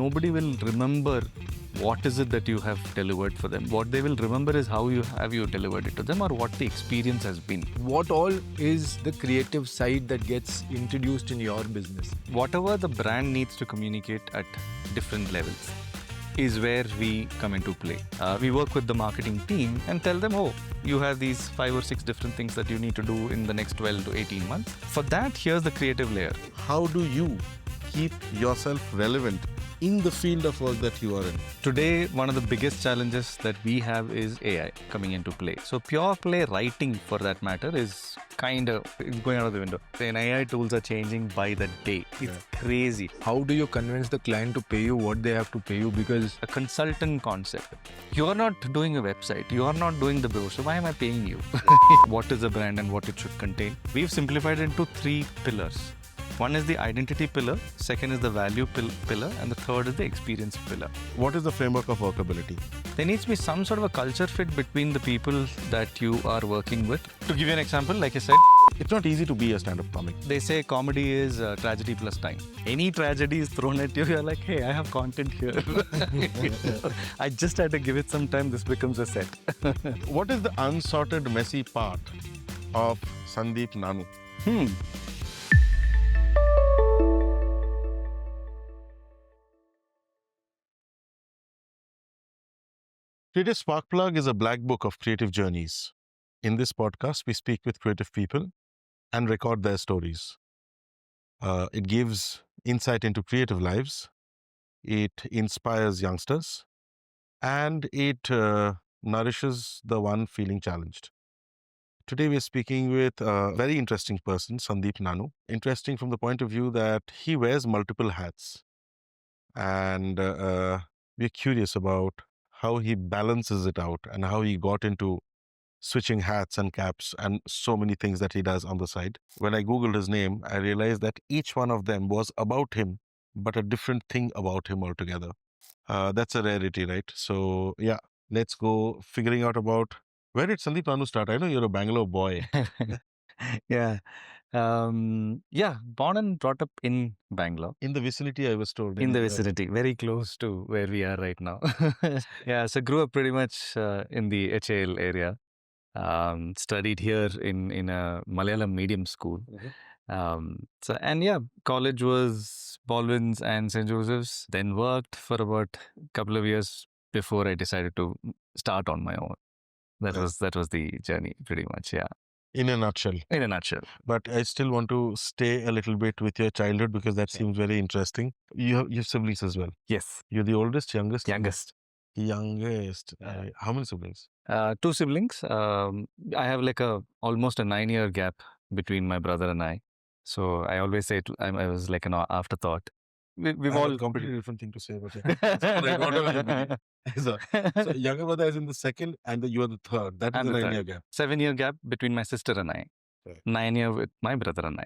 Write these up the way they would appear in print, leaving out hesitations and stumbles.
nobody will remember what is it that you have delivered for them. What they will remember is how you delivered it to them, or what the experience has been. What all is the creative side that gets introduced in your business? Whatever the brand needs to communicate at different levels is where we come into play. We work with the marketing team and tell them, oh, you have these 5 or 6 different things that you need to do in the next 12 to 18 months. For that, here's the creative layer. How do you keep yourself relevant in the field of work that you are in? Today, one of the biggest challenges that we have is AI coming into play. So pure play writing, for that matter, is kind of going out of the window. And AI tools are changing by the day. It's crazy. How do you convince the client to pay you what they have to pay you? Because A consultant concept. You are not doing a website. You are not doing the brochure. Why am I paying you? What is a brand and what it should contain? We've simplified it into 3 pillars. One is the identity pillar, second is the value pillar, and the third is the experience pillar. What is the framework of workability? There needs to be some sort of a culture fit between the people that you are working with. To give you an example, like I said, It's not easy to be a stand-up comic. they say comedy is tragedy plus time. Any tragedy is thrown at you, you're like, hey, I have content here. I just had to give it some time, this becomes a set. What is the unsorted, messy part of Sandeep Nanu? Creative Spark Plug is a black book of creative journeys. In this podcast, we speak with creative people and record their stories. It gives insight into creative lives. It inspires youngsters, and it nourishes the one feeling challenged. Today, we're speaking with a very interesting person, Sandeep Nanu. Interesting from the point of view that he wears multiple hats. And we're curious about how he balances it out and how he got into switching hats and caps and so many things that he does on the side. When I Googled his name, I realized that each one of them was about him, but a different thing about him altogether. That's a rarity, right? So, yeah, let's go figuring out about where did Sandeep Nanu start? I know you're a Bangalore boy. Yeah. Born and brought up in Bangalore. In the vicinity, I was told. In the vicinity, very close to where we are right now. Yeah, so grew up pretty much in the HAL area. Studied here in a Malayalam medium school. College was Baldwin's and St. Joseph's. Then worked for about a couple of years before I decided to start on my own. That was the journey, pretty much. Yeah, In a nutshell. in a nutshell. But I still want to stay a little bit with your childhood because that seems very interesting. You have siblings as well. Yes, You're the oldest, youngest? youngest. Youngest. How many siblings? 2 siblings. I have like almost a 9-year gap between my brother and I. So I always say I was like an afterthought. We've I have all a completely different thing to say, but yeah. So younger brother is in the second and you are the third. That is I'm a the 9-year third. gap. 7-year gap between my sister and I. Right. 9-year with my brother and I.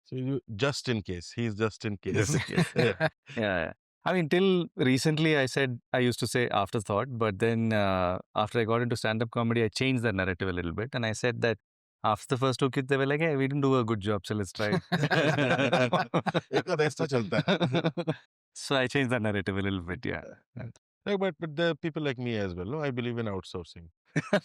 So you just in case. He's just in case. Just in case. Yeah. Yeah. I mean, till recently, I used to say afterthought, but then after I got into stand-up comedy, I changed the narrative a little bit, and I said that after the first 2 kids, they were like, "Hey, we didn't do a good job, so let's try." एक आधा extra चलता है. So I changed that narrative a little bit. Yeah. No, but there are people like me as well. No, I believe in outsourcing.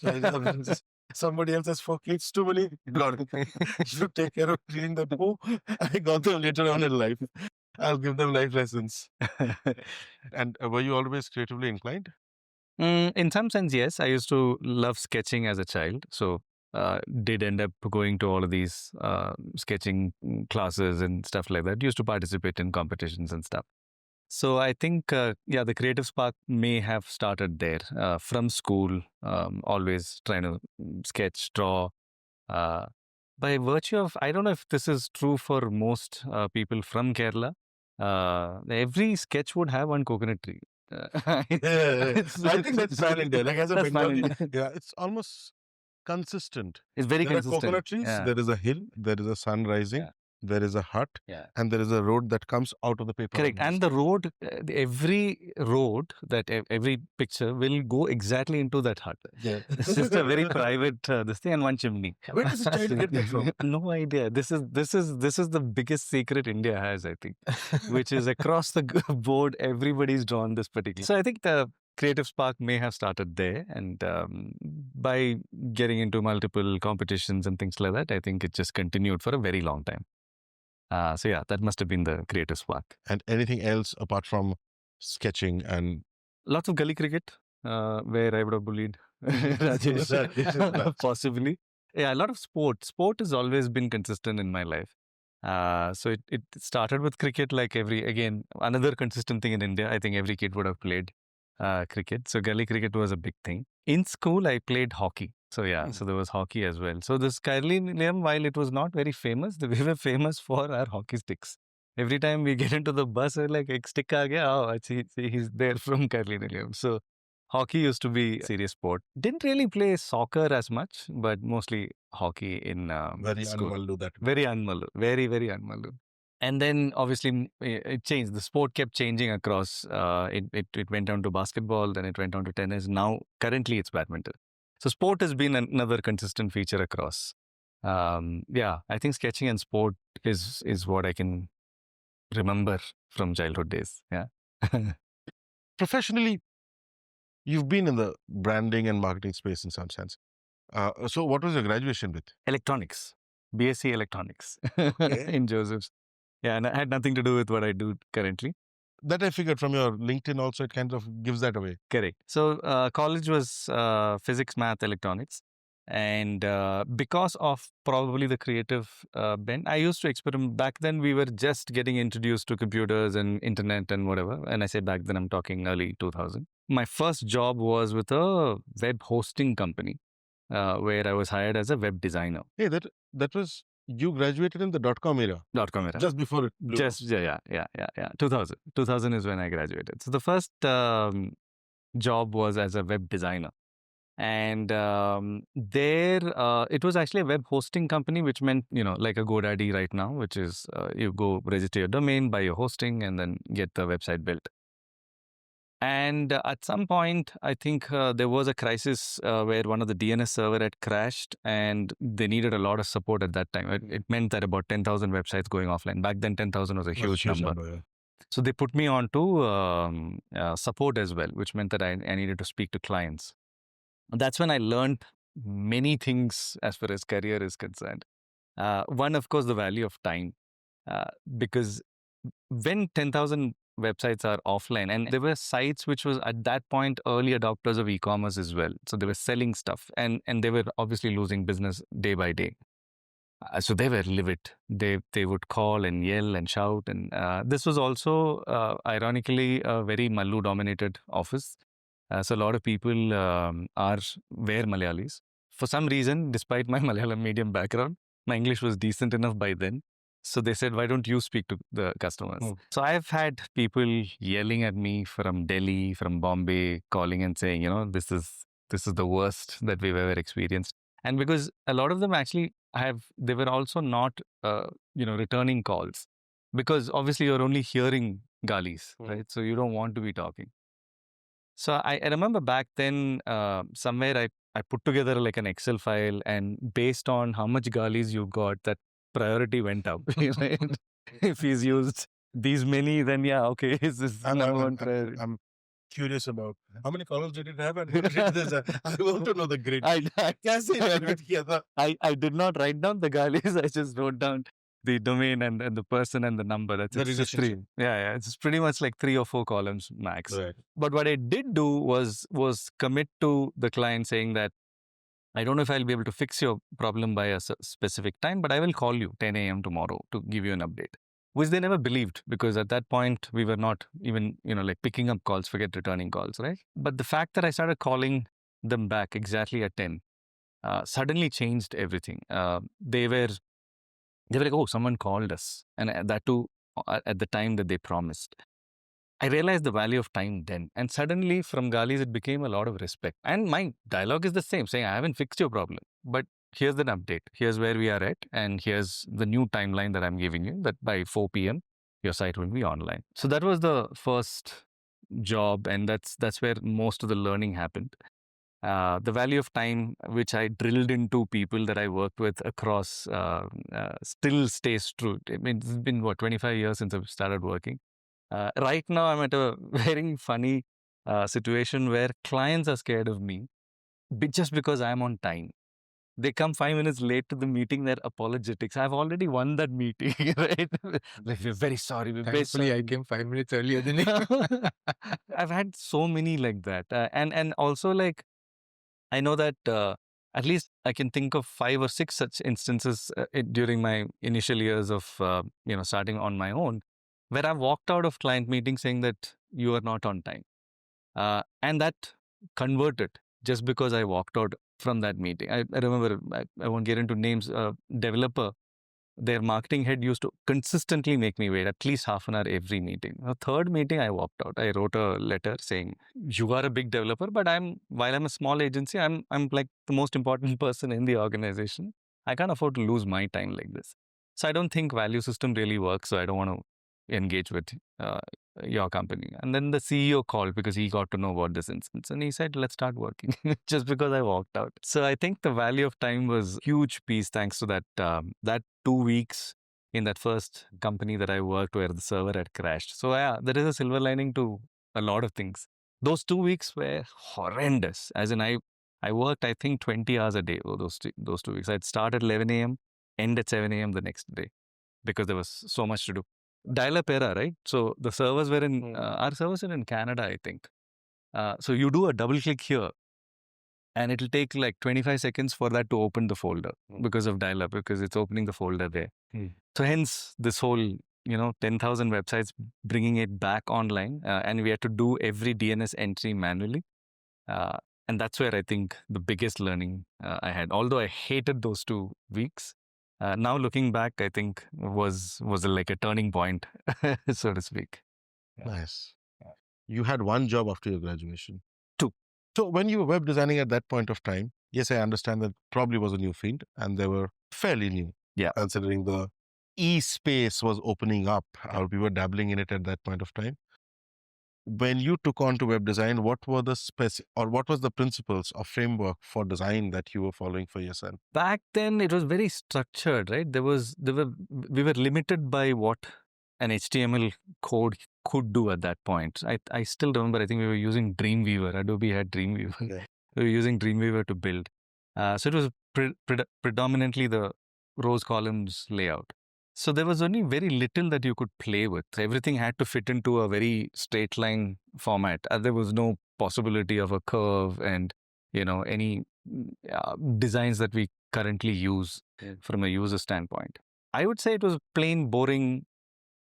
So somebody else has 4 kids, too many. God, you take care of cleaning the poo. I got them later on in life. I'll give them life lessons. And were you always creatively inclined? In some sense, yes. I used to love sketching as a child. So did end up going to all of these sketching classes and stuff like that. Used to participate in competitions and stuff. So I think, the creative spark may have started there from school, always trying to sketch, draw. By virtue of, I don't know if this is true for most people from Kerala, every sketch would have one coconut tree. I think that's valid there. Like as a That's Bengali, valid. yeah, it's almost consistent. It's very There consistent. are coconut trees, Yeah. there is a hill, there is a sun rising, Yeah. there is a hut, Yeah. and there is a road that comes out of the paper. Correct. And the road, every road that every picture will go exactly into that hut. Yeah. It's just a very private this thing and one chimney. Where does the child get that from? No idea. This is the biggest secret India has, I think, which is across the board. Everybody's drawn this particular. So I think the creative spark may have started there, and by getting into multiple competitions and things like that, I think it just continued for a very long time. So yeah, that must have been the creative spark. And anything else apart from sketching and Lots of gully cricket, where I would have bullied Rajesh, possibly. Yeah, a lot of sport. Sport has always been consistent in my life. So it started with cricket, like again, another consistent thing in India. I think every kid would have played cricket. So gully cricket was a big thing. In school, I played hockey. So yeah, so there was hockey as well. So this Kairli Nilayam, while it was not very famous, we were famous for our hockey sticks. Every time we get into the bus, we're like, ek stick aa gaya. Oh, see, he's there from Kairli Nilayam. So hockey used to be a serious sport. Didn't really play soccer as much, but mostly hockey in very school. unmallu that. Very unmallu. Very, very unmallu. And then obviously it changed. The sport kept changing across. It went down to basketball, then it went on to tennis. Now, currently, it's badminton. So sport has been another consistent feature across. Yeah, I think sketching and sport is what I can remember from childhood days. Yeah. Professionally, you've been in the branding and marketing space in some sense. So what was your graduation with? Electronics, BSc Electronics Okay. in Joseph's. Yeah, and it had nothing to do with what I do currently. That I figured from your LinkedIn also, it kind of gives that away. Correct. So college was physics, math, electronics. And because of probably the creative bent, I used to experiment. Back then, we were just getting introduced to computers and internet and whatever. And I say back then, I'm talking early 2000. My first job was with a web hosting company where I was hired as a web designer. Hey, that was, you graduated in the .com era. .com era. Just before it blew. Just, yeah. 2000. 2000 is when I graduated. So the first job was as a web designer. And there, it was actually a web hosting company, which meant, like a GoDaddy right now, which is you go register your domain, buy your hosting, and then get the website built. And at some point, I think there was a crisis where one of the DNS server had crashed and they needed a lot of support at that time. It meant that about 10,000 websites going offline. Back then, 10,000 was a huge number. Yeah. So they put me on to support as well, which meant that I needed to speak to clients. That's when I learned many things as far as career is concerned. One, of course, the value of time. Because when 10,000 websites are offline, and there were sites which was at that point early adopters of e-commerce as well. So they were selling stuff and they were obviously losing business day by day. So they were livid. They would call and yell and shout. And this was also, ironically, a very Mallu-dominated office. So a lot of people were Malayalis. For some reason, despite my Malayalam medium background, my English was decent enough by then. So they said, why don't you speak to the customers? So I've had people yelling at me from Delhi, from Bombay, calling and saying, this is the worst that we've ever experienced. And because a lot of them actually they were also not, returning calls. Because obviously you're only hearing galis, right? So you don't want to be talking. So I remember back then, somewhere I put together like an Excel file, and based on how much galis you got, that priority went up. Right? If he's used these many, then yeah, okay, this is number one priority. I'm curious about how many columns did it have and what grade this? I want to know the grade. I did not write down the galis. I just wrote down the domain and the person and the number. That's The it's just three. Yeah. It's pretty much like 3 or 4 columns max. Right. But what I did do was commit to the client saying that I don't know if I'll be able to fix your problem by a specific time, but I will call you 10 a.m. tomorrow to give you an update. Which they never believed, because at that point we were not even, like picking up calls, forget returning calls, right? But the fact that I started calling them back exactly at 10 suddenly changed everything. They were like, oh, someone called us. And that too at the time that they promised. I realized the value of time then. And suddenly from Galis, it became a lot of respect. And my dialogue is the same, saying, I haven't fixed your problem, but here's an update. Here's where we are at, and here's the new timeline that I'm giving you. That by 4 p.m. your site will be online. So that was the first job, and that's where most of the learning happened. The value of time, which I drilled into people that I worked with across, still stays true. I mean, it's been 25 years since I've started working. Right now, I'm at a very funny situation where clients are scared of me just because I'm on time. They come 5 minutes late to the meeting. They're apologetics. I've already won that meeting, right? Like, we're very sorry. We're very Thankfully, sorry. I came 5 minutes earlier than you. I've had so many like that, and also like I know that at least I can think of 5 or 6 such instances during my initial years of starting on my own, where I walked out of client meetings saying that you are not on time, and that converted just because I walked out from that meeting. I remember, I won't get into names. Developer, their marketing head used to consistently make me wait at least half an hour every meeting. The third meeting, I walked out. I wrote a letter saying, "You are a big developer, but while I'm a small agency, I'm like the most important person in the organization. I can't afford to lose my time like this. So I don't think value system really works. So I don't want to engage with your company." And then the CEO called because he got to know about this instance, and he said, "Let's start working," just because I walked out. So I think the value of time was a huge piece thanks to that 2 weeks in that first company that I worked where the server had crashed. So yeah, there is a silver lining to a lot of things. Those 2 weeks were horrendous. As in, I worked, I think, 20 hours a day those 2 weeks. I'd start at 11 a.m., end at 7 a.m. the next day because there was so much to do. Dial-up era, right? So the servers were in, our servers are in Canada, I think. So you do a double click here and it'll take like 25 seconds for that to open the folder because of dial-up, because it's opening the folder there. So hence this whole 10,000 websites, bringing it back online, and we had to do every DNS entry manually, and that's where I think the biggest learning I had. Although I hated those 2 weeks, now looking back, I think was like a turning point, so to speak. Nice. You had one job after your graduation. 2. So when you were web designing at that point of time, yes, I understand that probably was a new field and they were fairly new. Yeah. Considering the e-space was opening up, or we were dabbling in it at that point of time. When you took on to web design, what were the what was the principles or framework for design that you were following for yourself? Back then, it was very structured, right? We were limited by what an HTML code could do at that point. I still remember, I think we were using Dreamweaver. Adobe had Dreamweaver. Yeah. We were using Dreamweaver to build. So it was predominantly the rows, columns layout. So there was only very little that you could play with. Everything had to fit into a very straight line format. There was no possibility of a curve and any designs that we currently use from a user standpoint. I would say it was plain boring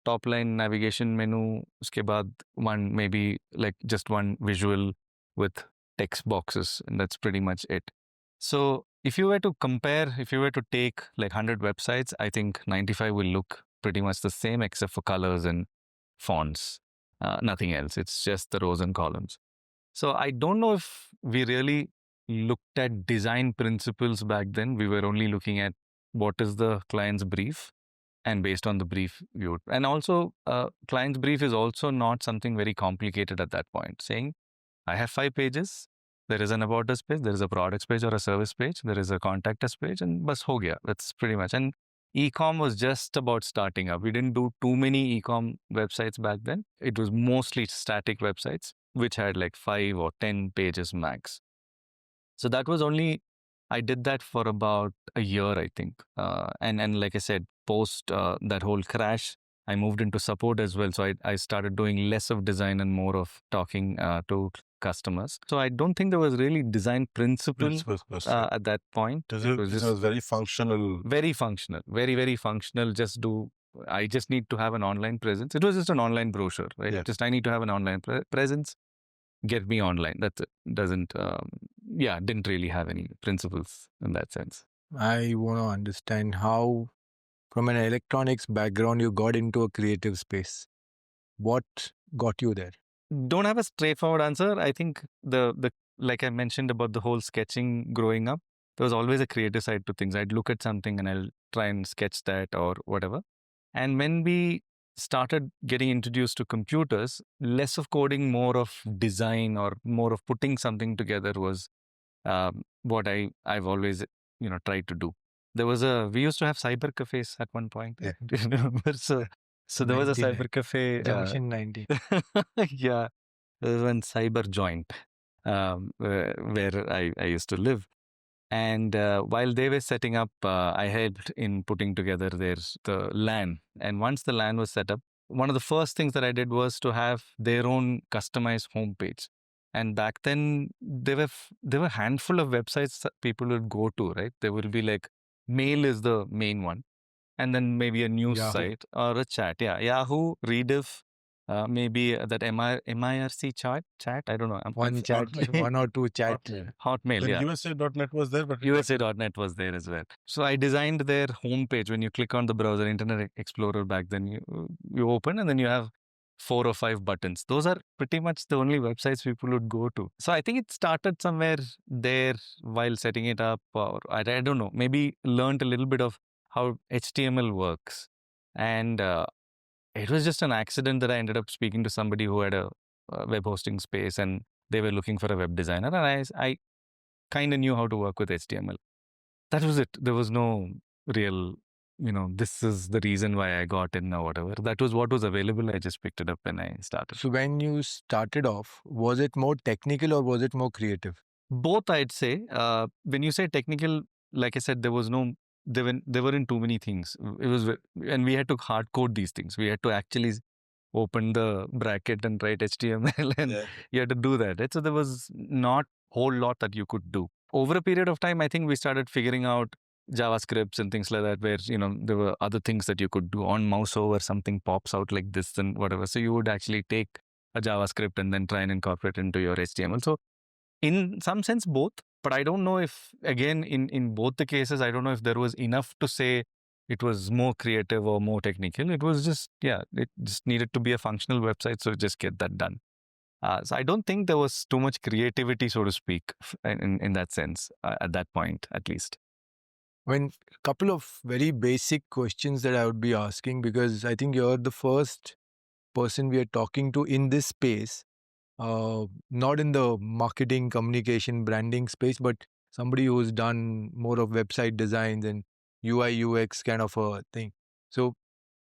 top line navigation menu. Uske baad maybe like just one visual with text boxes, and that's pretty much it. So if you were to take like 100 websites, I think 95 will look pretty much the same except for colors and fonts. Nothing else. It's just the rows and columns. So I don't know if we really looked at design principles back then. We were only looking at what is the client's brief, and based on the brief we would. And also, client's brief is also not something very complicated at that point. Saying, I have 5 pages. There is an about us page, there is a products page or a service page, there is a contact us page, and bas ho gaya. That's pretty much. And e-com was just about starting up. We didn't do too many e-com websites back then. It was mostly static websites, which had like 5 or 10 pages max. So that was only, I did that for about a year, I think. And like I said, post that whole crash, I moved into support as well. So I started doing less of design and more of talking to customers. So I don't think there was really design principle at that point. It was very functional. Very functional. Very, very functional. I just need to have an online presence. It was just an online brochure, right? Yeah. Just I need to have an online presence. Get me online. That's it. Didn't really have any principles in that sense. I want to understand how, from an electronics background, you got into a creative space. What got you there? Don't have a straightforward answer. I think the like I mentioned about the whole sketching growing up, there was always a creative side to things. I'd look at something and I'll try and sketch that or whatever. And when we started getting introduced to computers, less of coding, more of design or more of putting something together was what I've always tried to do. We used to have cyber cafes at one point. Yeah. Do you remember? So there was a 99. cyber cafe. Junction 90. Yeah, there was one cyber joint where I used to live. And while they were setting up, I helped in putting together the LAN. And once the LAN was set up, one of the first things that I did was to have their own customized homepage. And back then, there were a handful of websites that people would go to, right? There will be like Mail is the main one, and then maybe a news Yahoo. site or a chat. Yeah, Yahoo, Rediff, maybe that MIRC chat. I don't know. One chat, one or two chat. Hotmail, Then yeah. USA.net was there, but USA.net was there as well. So I designed their homepage. When you click on the browser, Internet Explorer back then, you open and then you have 4 or 5 buttons. Those are pretty much the only websites people would go to. So I think it started somewhere there while setting it up, or I don't know, maybe learned a little bit of how HTML works. And it was just an accident that I ended up speaking to somebody who had a web hosting space and they were looking for a web designer. And I kind of knew how to work with HTML. That was it. There was no real, this is the reason why I got in or whatever. That was what was available. I just picked it up and I started. So when you started off, was it more technical or was it more creative? Both, I'd say. When you say technical, like I said, there weren't too many things. And we had to hard code these things. We had to actually open the bracket and write HTML, and you had to do that. Right? So there was not a whole lot that you could do. Over a period of time, I think we started figuring out JavaScripts and things like that, where there were other things that you could do. On mouse over, something pops out like this and whatever. So you would actually take a JavaScript and then try and incorporate it into your HTML. So in some sense, both. But I don't know if, again, in both the cases, I don't know if there was enough to say it was more creative or more technical. It was just, it just needed to be a functional website, so just get that done. So I don't think there was too much creativity, so to speak, in that sense, at that point, at least. When a couple of very basic questions that I would be asking, because I think you're the first person we are talking to in this space, not in the marketing, communication, branding space, but somebody who's done more of website designs and UI, UX kind of a thing. So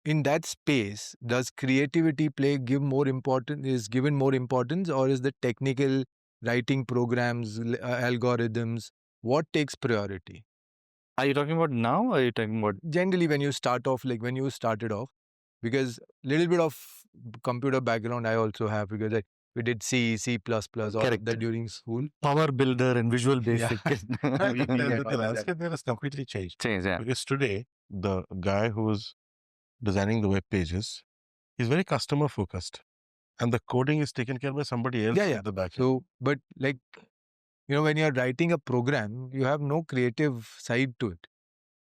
in that space, does creativity given more importance, or is the technical writing programs, algorithms, what takes priority? Are you talking about now, or are you talking about generally when you start off, like when you started off? Because little bit of computer background I also have, because we did C, C++, all of that during school. Power Builder and Visual Basic? The landscape there has completely changed. Because today, the guy who's designing the web pages is very customer focused, and the coding is taken care by somebody else at the back end. So, but like, when you're writing a program, you have no creative side to it.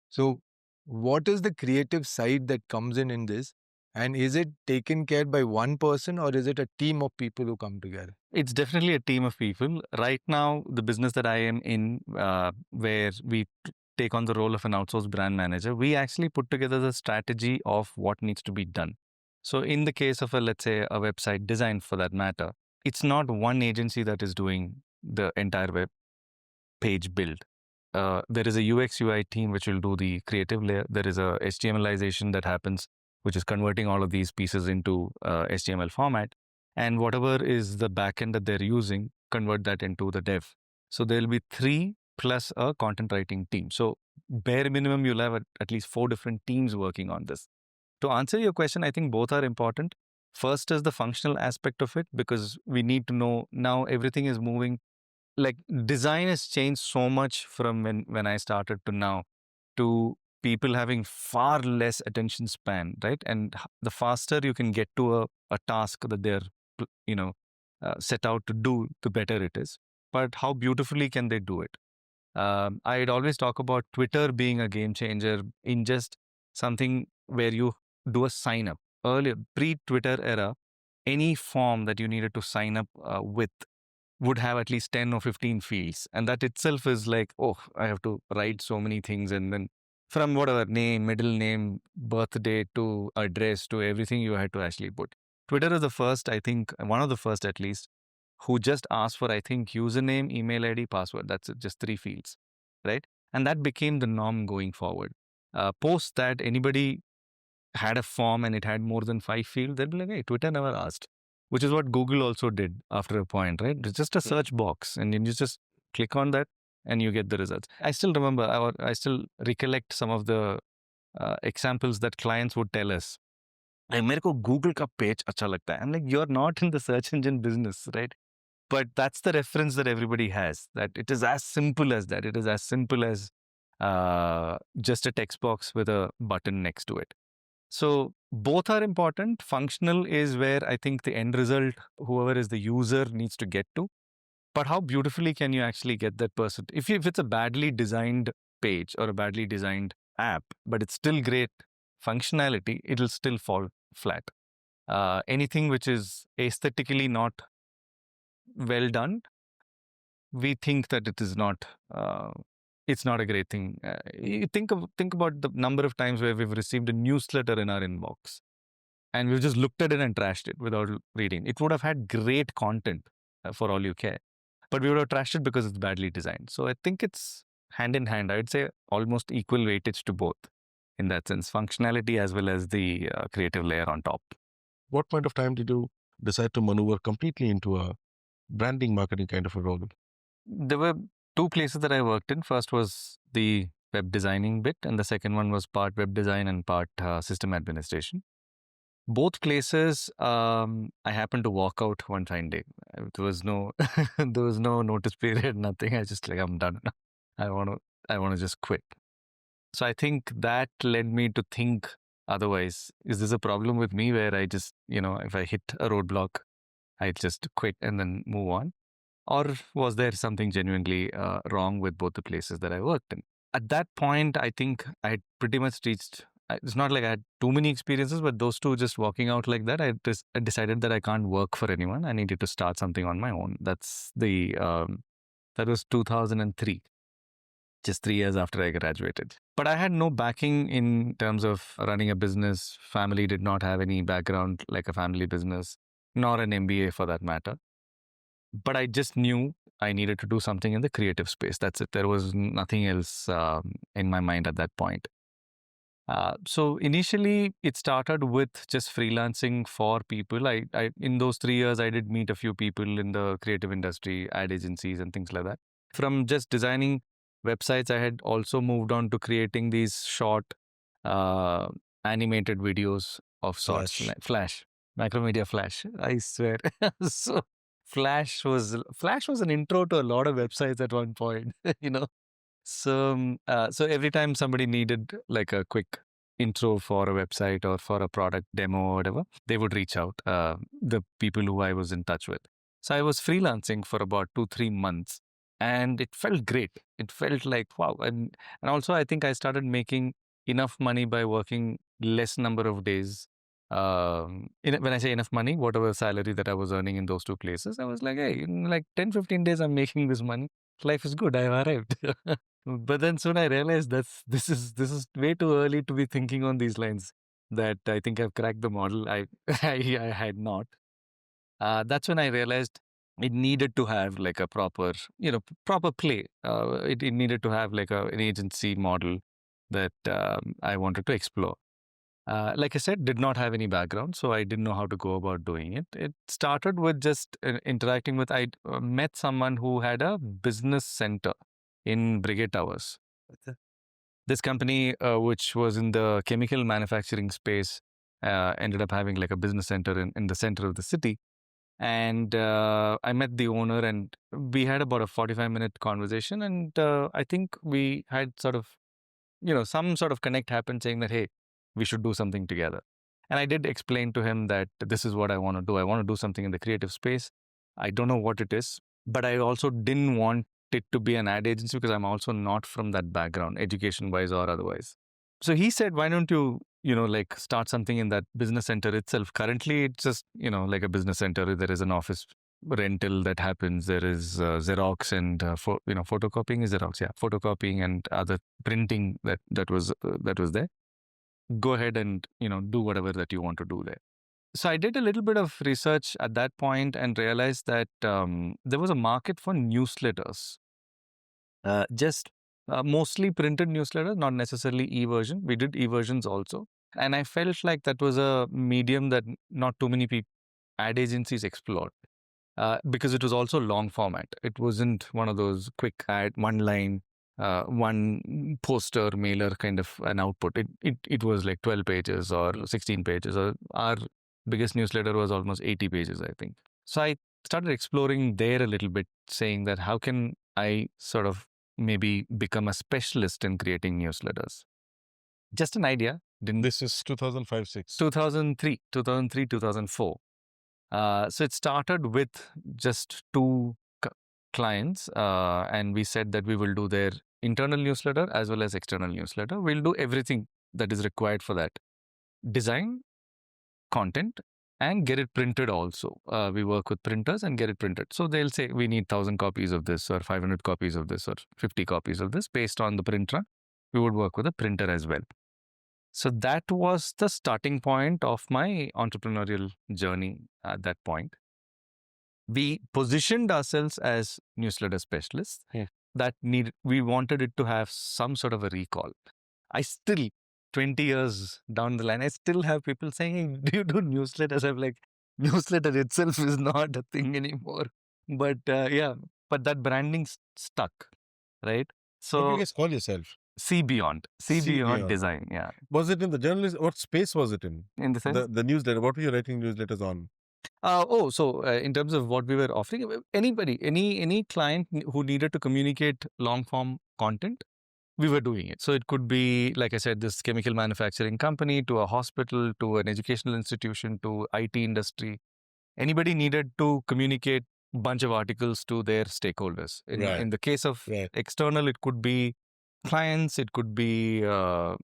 So what is the creative side that comes in this? And is it taken care by one person, or is it a team of people who come together? It's definitely a team of people. Right now, the business that I am in, where we take on the role of an outsourced brand manager, we actually put together the strategy of what needs to be done. So in the case of let's say a website design for that matter, it's not one agency that is doing the entire web page build. There is a UX UI team which will do the creative layer. There is a HTMLization that happens, which is converting all of these pieces into HTML format. And whatever is the backend that they're using, convert that into the dev. So there'll be 3 plus a content writing team. So bare minimum, you'll have at least 4 different teams working on this. To answer your question, I think both are important. First is the functional aspect of it, because we need to know now everything is moving. Like design has changed so much from when I started to now, to people having far less attention span, right? And the faster you can get to a task that they're, set out to do, the better it is. But how beautifully can they do it? I'd always talk about Twitter being a game changer in just something where you do a sign up. Earlier, pre-Twitter era, any form that you needed to sign up with would have at least 10 or 15 fields. And that itself is like, oh, I have to write so many things. And then from whatever name, middle name, birthday to address to everything you had to actually put. Twitter is the first, I think, one of the first at least, who just asked for, I think, username, email ID, password. That's it, just 3 fields, right? And that became the norm going forward. Post that, anybody had a form and it had more than 5 fields, they'd be like, hey, Twitter never asked, which is what Google also did after a point, right? It's just a search box and you just click on that and you get the results. I still remember, I still recollect some of the examples that clients would tell us. Like, मेरे को Google का page अच्छा लगता है. I'm like, you're not in the search engine business, right? But that's the reference that everybody has, that it is as simple as that. It is as simple as just a text box with a button next to it. So both are important. Functional is where I think the end result, whoever is the user, needs to get to. But how beautifully can you actually get that person? If it's a badly designed page or a badly designed app, but it's still great functionality, it'll still fall flat. Anything which is aesthetically not well done, we think that it is not. It's not a great thing. You think about the number of times where we've received a newsletter in our inbox, and we've just looked at it and trashed it without reading. It would have had great content for all you care, but we would have trashed it because it's badly designed. So I think it's hand in hand. I would say almost equal weightage to both in that sense, functionality as well as the creative layer on top. What point of time did you decide to maneuver completely into a branding marketing kind of a role? There were 2 places that I worked in. First was the web designing bit, and the second one was part web design and part system administration. Both places, I happened to walk out one fine day. There was no, there was no notice period, nothing. I just like, I'm done. I want to just quit. So I think that led me to think otherwise. Is this a problem with me where I just, if I hit a roadblock, I just quit and then move on? Or was there something genuinely wrong with both the places that I worked in? At that point, I think I had pretty much reached, it's not like I had too many experiences, but those two just walking out like that, I decided that I can't work for anyone. I needed to start something on my own. That was 2003, just 3 years after I graduated. But I had no backing in terms of running a business. Family did not have any background like a family business, nor an MBA for that matter. But I just knew I needed to do something in the creative space. That's it. There was nothing else in my mind at that point. So initially, it started with just freelancing for people. I in those 3 years, I did meet a few people in the creative industry, ad agencies, and things like that. From just designing websites, I had also moved on to creating these short animated videos of sorts. Flash, Macromedia Flash. I swear. So Flash was an intro to a lot of websites at one point. So every time somebody needed like a quick intro for a website or for a product demo or whatever, they would reach out, the people who I was in touch with. So I was freelancing for about 2-3 months, and it felt great. It felt like, wow. And also I think I started making enough money by working less number of days. When I say enough money, whatever salary that I was earning in those 2 places, I was like, hey, in like 10-15 days, I'm making this money. Life is good. I've arrived. But then soon I realized this is way too early to be thinking on these lines. That I think I've cracked the model. I had not. That's when I realized it needed to have like a proper play. It needed to have like an agency model that I wanted to explore. Like I said, did not have any background, so I didn't know how to go about doing it. It started with just interacting with, I met someone who had a business center in Brigade Towers. This company, which was in the chemical manufacturing space, ended up having like a business center in the center of the city. And I met the owner, and we had about a 45-minute conversation. And I think we had sort of, some sort of connect happened saying that, hey, we should do something together. And I did explain to him that this is what I want to do. I want to do something in the creative space. I don't know what it is, but I also didn't want it to be an ad agency because I'm also not from that background, education-wise or otherwise. So he said, why don't you, like start something in that business center itself? Currently, it's just, like a business center. There is an office rental that happens. There is Xerox and photocopying is Xerox, yeah, photocopying and other printing that was there. Go ahead and do whatever that you want to do there. So I did a little bit of research at that point and realized that there was a market for newsletters, just mostly printed newsletters, not necessarily e-version. We did e-versions also, and I felt like that was a medium that not too many ad agencies explored. Because it was also long format. It wasn't one of those quick ad, one line, one poster mailer kind of an output. It was like 12 pages or 16 pages. Or our biggest newsletter was almost 80 pages, I think. So I started exploring there a little bit, saying that how can I sort of maybe become a specialist in creating newsletters? Just an idea. This is 2005-6. 2003, 2004. So it started with just two clients, and we said that we will do their internal newsletter as well as external newsletter. We'll do everything that is required for that. Design, content, and get it printed also. We work with printers and get it printed. So they'll say we need 1,000 copies of this or 500 copies of this or 50 copies of this based on the print run. We would work with a printer as well. So that was the starting point of my entrepreneurial journey at that point. We positioned ourselves as newsletter specialists. Yeah. We wanted it to have some sort of a recall. I still, 20 years down the line, I still have people saying, hey, do you do newsletters? I'm like, newsletter itself is not a thing anymore. But but that branding stuck, right? What do you So guys call yourself? see beyond Beyond. design. Yeah. Was it in the journalist? What space was it in? In the sense? The newsletter. What were you writing newsletters on? So in terms of what we were offering, anybody, any client who needed to communicate long form content, we were doing it. So it could be, like I said, this chemical manufacturing company, to a hospital, to an educational institution, to IT industry. Anybody needed to communicate a bunch of articles to their stakeholders. In the case of external, it could be clients, it could be your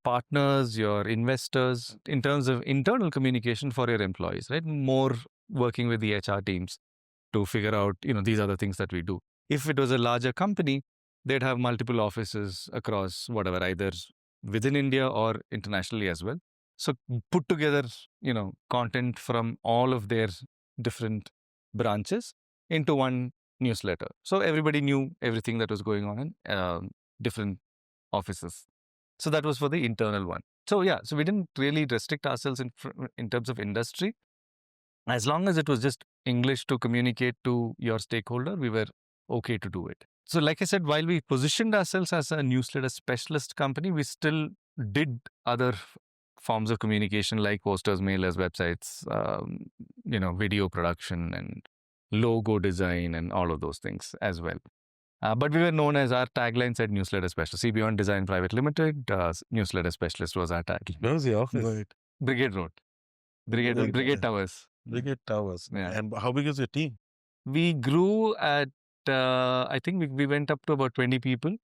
partners, your investors. In terms of internal communication for your employees, right? More working with the HR teams to figure out, these are the things that we do. If it was a larger company, they'd have multiple offices across whatever, either within India or internationally as well. So put together, content from all of their different branches into one newsletter. So everybody knew everything that was going on in different offices. So that was for the internal one. So so we didn't really restrict ourselves in terms of industry. As long as it was just English to communicate to your stakeholder, we were okay to do it. So like I said, while we positioned ourselves as a newsletter specialist company, we still did other forms of communication like posters, mailers, websites, video production and logo design and all of those things as well. But we were known as, our tagline said newsletter specialist. See Beyond Design Private Limited, newsletter specialist was our tagline. Where was the office? Right. Brigade Road. Brigade Towers. Brigade Towers. Yeah. And how big is your team? We grew at, I think we went up to about 20 people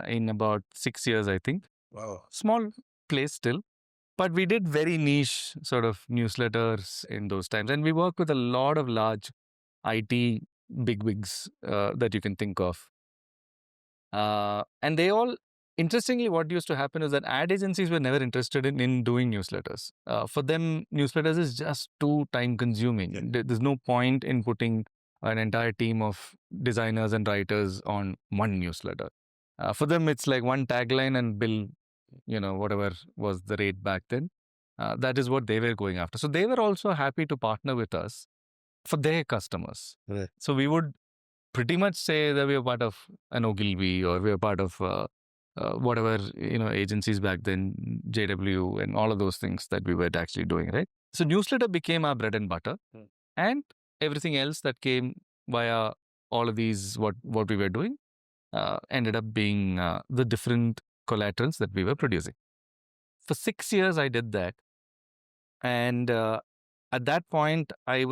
in about 6 years, I think. Wow. Small place still. But we did very niche sort of newsletters in those times. And we worked with a lot of large IT bigwigs that you can think of. And they all, interestingly, what used to happen is that ad agencies were never interested in doing newsletters. For them, newsletters is just too time consuming. Yeah. There's no point in putting an entire team of designers and writers on one newsletter. For them, it's like one tagline and bill, whatever was the rate back then. That is what they were going after. So they were also happy to partner with us for their customers. Right. So we would pretty much say that we were part of an Ogilvy, or we were part of whatever, agencies back then, JW and all of those things that we were actually doing, right? So newsletter became our bread and butter. And everything else that came via all of these, what we were doing, ended up being the different collaterals that we were producing. For 6 years, I did that. And at that point, I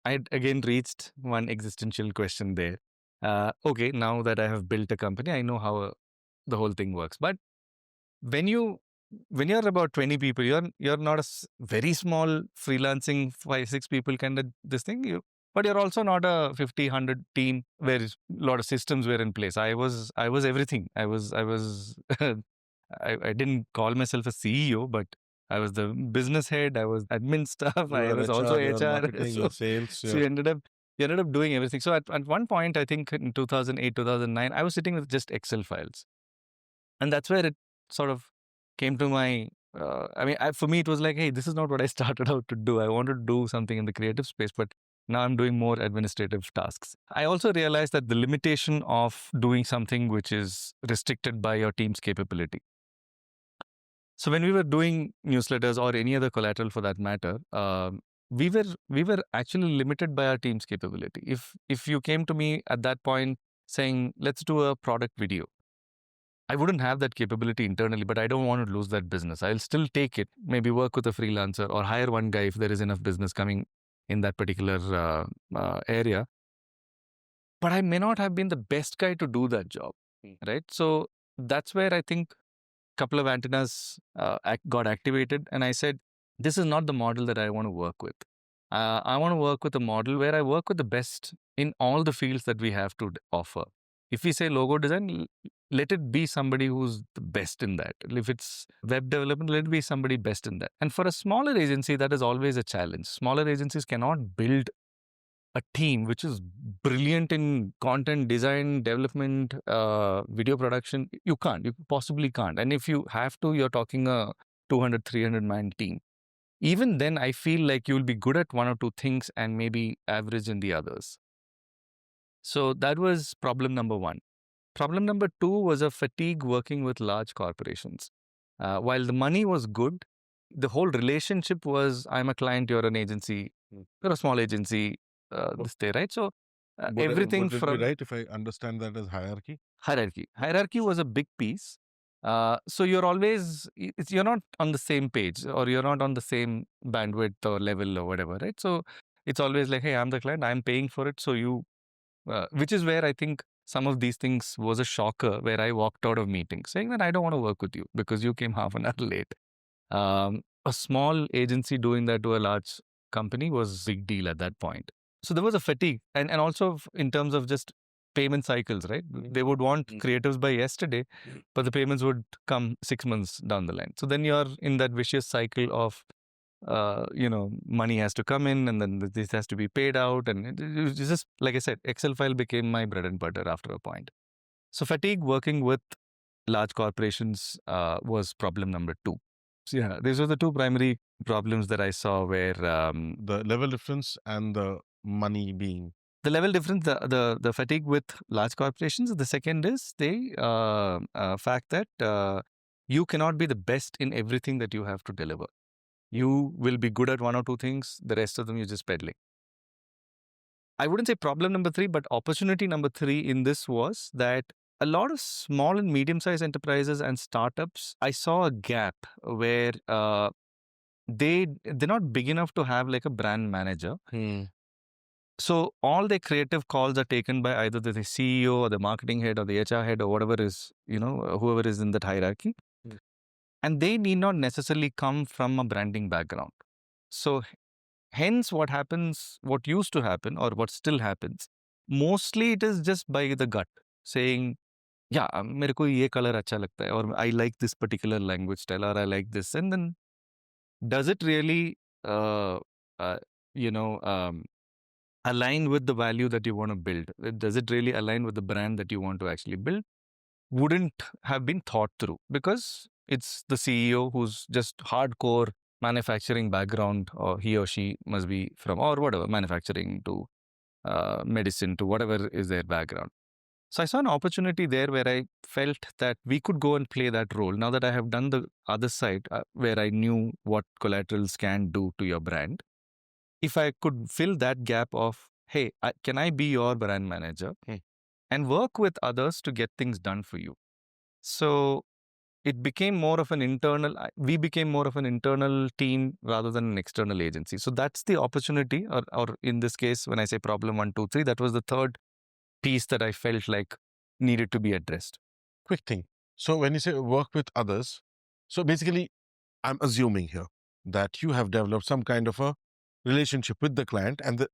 had again reached one existential question there. Okay, now that I have built a company, I know how the whole thing works. But when you when you're about 20 people, you're not a very small freelancing 5-6 people kind of this thing. But you're also not a 50-100 team where a lot of systems were in place. I was everything. I was I didn't call myself a CEO, but I was the business head. I was admin stuff. You I are was also HR, you are HR. marketing, you are sales. So you ended up doing everything. So at one point, I think in 2008, 2009, I was sitting with just Excel files. And that's where it sort of came to my, for me, it was like, hey, this is not what I started out to do. I wanted to do something in the creative space, but now I'm doing more administrative tasks. I also realized that the limitation of doing something which is restricted by your team's capability. So when we were doing newsletters or any other collateral for that matter, we were actually limited by our team's capability. If you came to me at that point saying, let's do a product video, I wouldn't have that capability internally, but I don't want to lose that business. I'll still take it, maybe work with a freelancer or hire one guy if there is enough business coming in that particular area. But I may not have been the best guy to do that job, right? So that's where I think a couple of antennas got activated. And I said, this is not the model that I want to work with. I want to work with a model where I work with the best in all the fields that we have to offer. If we say logo design, let it be somebody who's the best in that. If it's web development, let it be somebody best in that. And for a smaller agency, that is always a challenge. Smaller agencies cannot build a team which is brilliant in content design, development, video production. You possibly can't. And if you have to, you're talking a 200, 300 man team. Even then, I feel like you'll be good at one or two things and maybe average in the others. So that was problem number one. Problem number two was a fatigue working with large corporations. While the money was good, the whole relationship was, I'm a client, you're an agency, you're a small agency, this day, right? So everything would it from be right if I understand that as hierarchy? Hierarchy was a big piece. So you're always, you're not on the same page or you're not on the same bandwidth or level or whatever, right? So it's always like, hey, I'm the client, I'm paying for it. So which is where I think some of these things was a shocker, where I walked out of meetings saying that I don't want to work with you because you came half an hour late. A small agency doing that to a large company was a big deal at that point. So there was a fatigue. And also in terms of just payment cycles, right? They would want creatives by yesterday, but the payments would come 6 months down the line. So then you're in that vicious cycle of, money has to come in and then this has to be paid out. And it was just, like I said, Excel file became my bread and butter after a point. So fatigue working with large corporations was problem number two. So yeah, these were the two primary problems that I saw where The level difference and the money being. the level difference, the fatigue with large corporations. The second is the fact that you cannot be the best in everything that you have to deliver. You will be good at one or two things. The rest of them you're just peddling. I wouldn't say problem number three, but opportunity number three in this was that a lot of small and medium-sized enterprises and startups, I saw a gap where they're not big enough to have like a brand manager. So all their creative calls are taken by either the CEO or the marketing head or the HR head or whatever is, whoever is in that hierarchy. And they need not necessarily come from a branding background. So hence what used to happen or what still happens, mostly it is just by the gut saying, yeah, मेरे को ये color अच्छा लगता है, or I like this particular language style, or I like this. And then does it really, uh, align with the value that you want to build? Does it really align with the brand that you want to actually build? Wouldn't have been thought through because it's the CEO who's just hardcore manufacturing background, or he or she must be from, or whatever, manufacturing to medicine to whatever is their background. So I saw an opportunity there where I felt that we could go and play that role. Now that I have done the other side, where I knew what collaterals can do to your brand, if I could fill that gap of, hey, can I be your brand manager and work with others to get things done for you? So it became more of an we became more of an internal team rather than an external agency. So that's the opportunity, or in this case, when I say problem 1, 2, 3, that was the third piece that I felt like needed to be addressed. Quick thing. So when you say work with others, So basically, I'm assuming here that you have developed some kind of a relationship with the client, and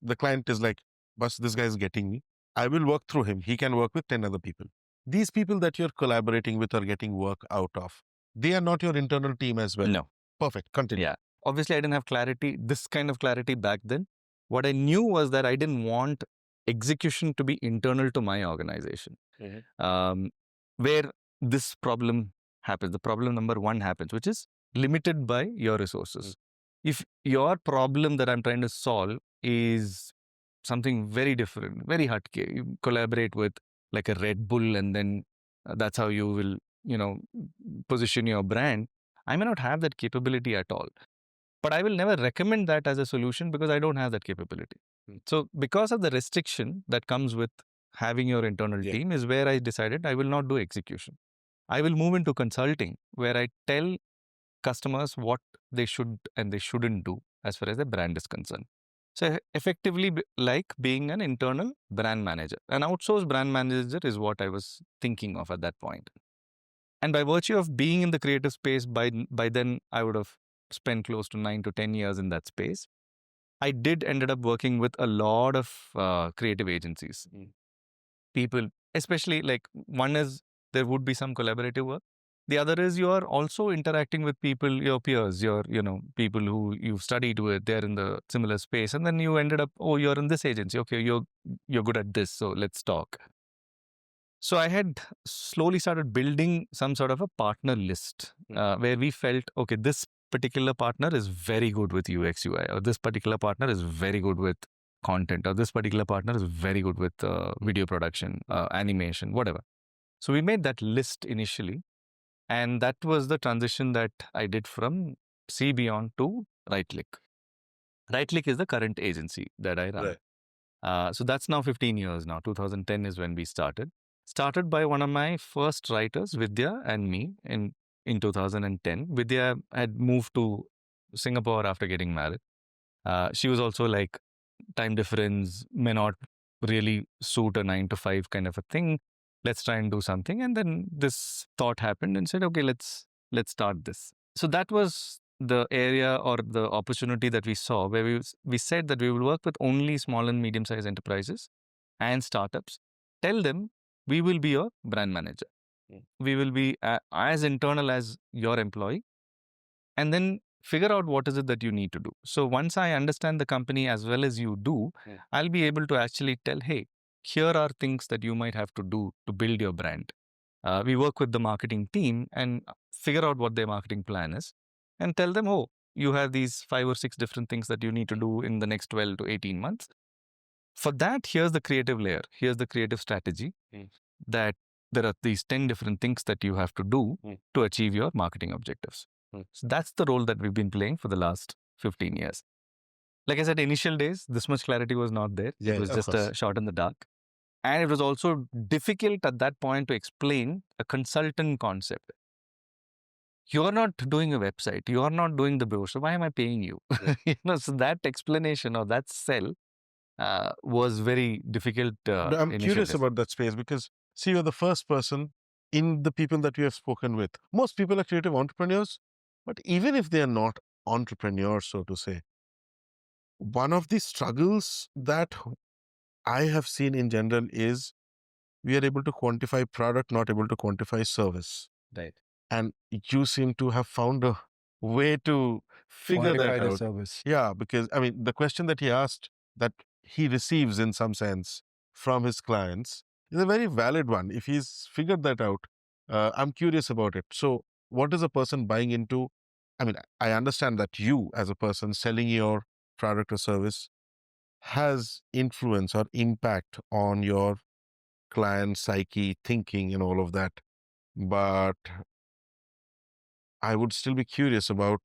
the client is like, "Bus, this guy is getting me. I will work through him. He can work with 10 other people." These people that you're collaborating with or getting work out of, they are not your internal team as well. No. Perfect. Continue. Yeah. Obviously, I didn't have clarity, this kind of clarity back then. What I knew was that I didn't want execution to be internal to my organization. Where this problem happens, the problem number one happens, which is limited by your resources. If your problem that I'm trying to solve is something very different, very hardcore, you collaborate with like a Red Bull, and then that's how you will, position your brand. I may not have that capability at all, but I will never recommend that as a solution because I don't have that capability. So because of the restriction that comes with having your internal team is where I decided I will not do execution. I will move into consulting, where I tell customers what they should and they shouldn't do as far as the brand is concerned. So effectively, like being an internal brand manager, an outsourced brand manager is what I was thinking of at that point. And by virtue of being in the creative space, by then I would have spent close to 9 to 10 years in that space. I did ended up working with a lot of creative agencies. People, especially like one is there would be some collaborative work. The other is you are also interacting with people, your peers, your people who you've studied with. They're in the similar space, and then you ended up, oh, you're in this agency. Okay, you're good at this, so let's talk. So I had slowly started building some sort of a partner list where we felt, okay, this particular partner is very good with UX UI, or this particular partner is very good with content, or this particular partner is very good with video production, animation, whatever. So we made that list initially, and that was the transition that I did from CBeyond to writeclick. Writeclick is the current agency that I run. So that's now 15 years now. 2010 is when we started. Started by one of my first writers, Vidya, and me in 2010. Vidya had moved to Singapore after getting married. She was also like, time difference may not really suit a 9 to 5 kind of a thing. Let's try and do something. And then this thought happened and said, okay, let's start this. So that was the area or the opportunity that we saw, where we said that we will work with only small and medium-sized enterprises and startups. Tell them we will be your brand manager. We will be as internal as your employee, and then figure out what is it that you need to do. So once I understand the company as well as you do, I'll be able to actually tell, hey, here are things that you might have to do to build your brand. We work with the marketing team and figure out what their marketing plan is and tell them, oh, you have these 5 or 6 different things that you need to do in the next 12 to 18 months. For that, here's the creative layer. Here's the creative strategy that there are these 10 different things that you have to do to achieve your marketing objectives. So that's the role that we've been playing for the last 15 years. Like I said, initial days, this much clarity was not there. It was just a shot in the dark. And it was also difficult at that point to explain a consultant concept. You're not doing a website. You're not doing the brochure. Why am I paying you? So that explanation or that sell was very difficult. I'm curious about that space because, see, you're the first person in the people that you have spoken with. Most people are creative entrepreneurs, but even if they are not entrepreneurs, so to say, one of the struggles that I have seen in general is we are able to quantify product, not able to quantify service. Right. And you seem to have found a way to figure Quantify that the out. service. Yeah, because I mean, the question that he asked that he receives in some sense from his clients is a very valid one. If he's figured that out, I'm curious about it. So, what is a person buying into? I mean, I understand that you, as a person selling your product or service, has influence or impact on your client psyche, thinking, and all of that. But I would still be curious about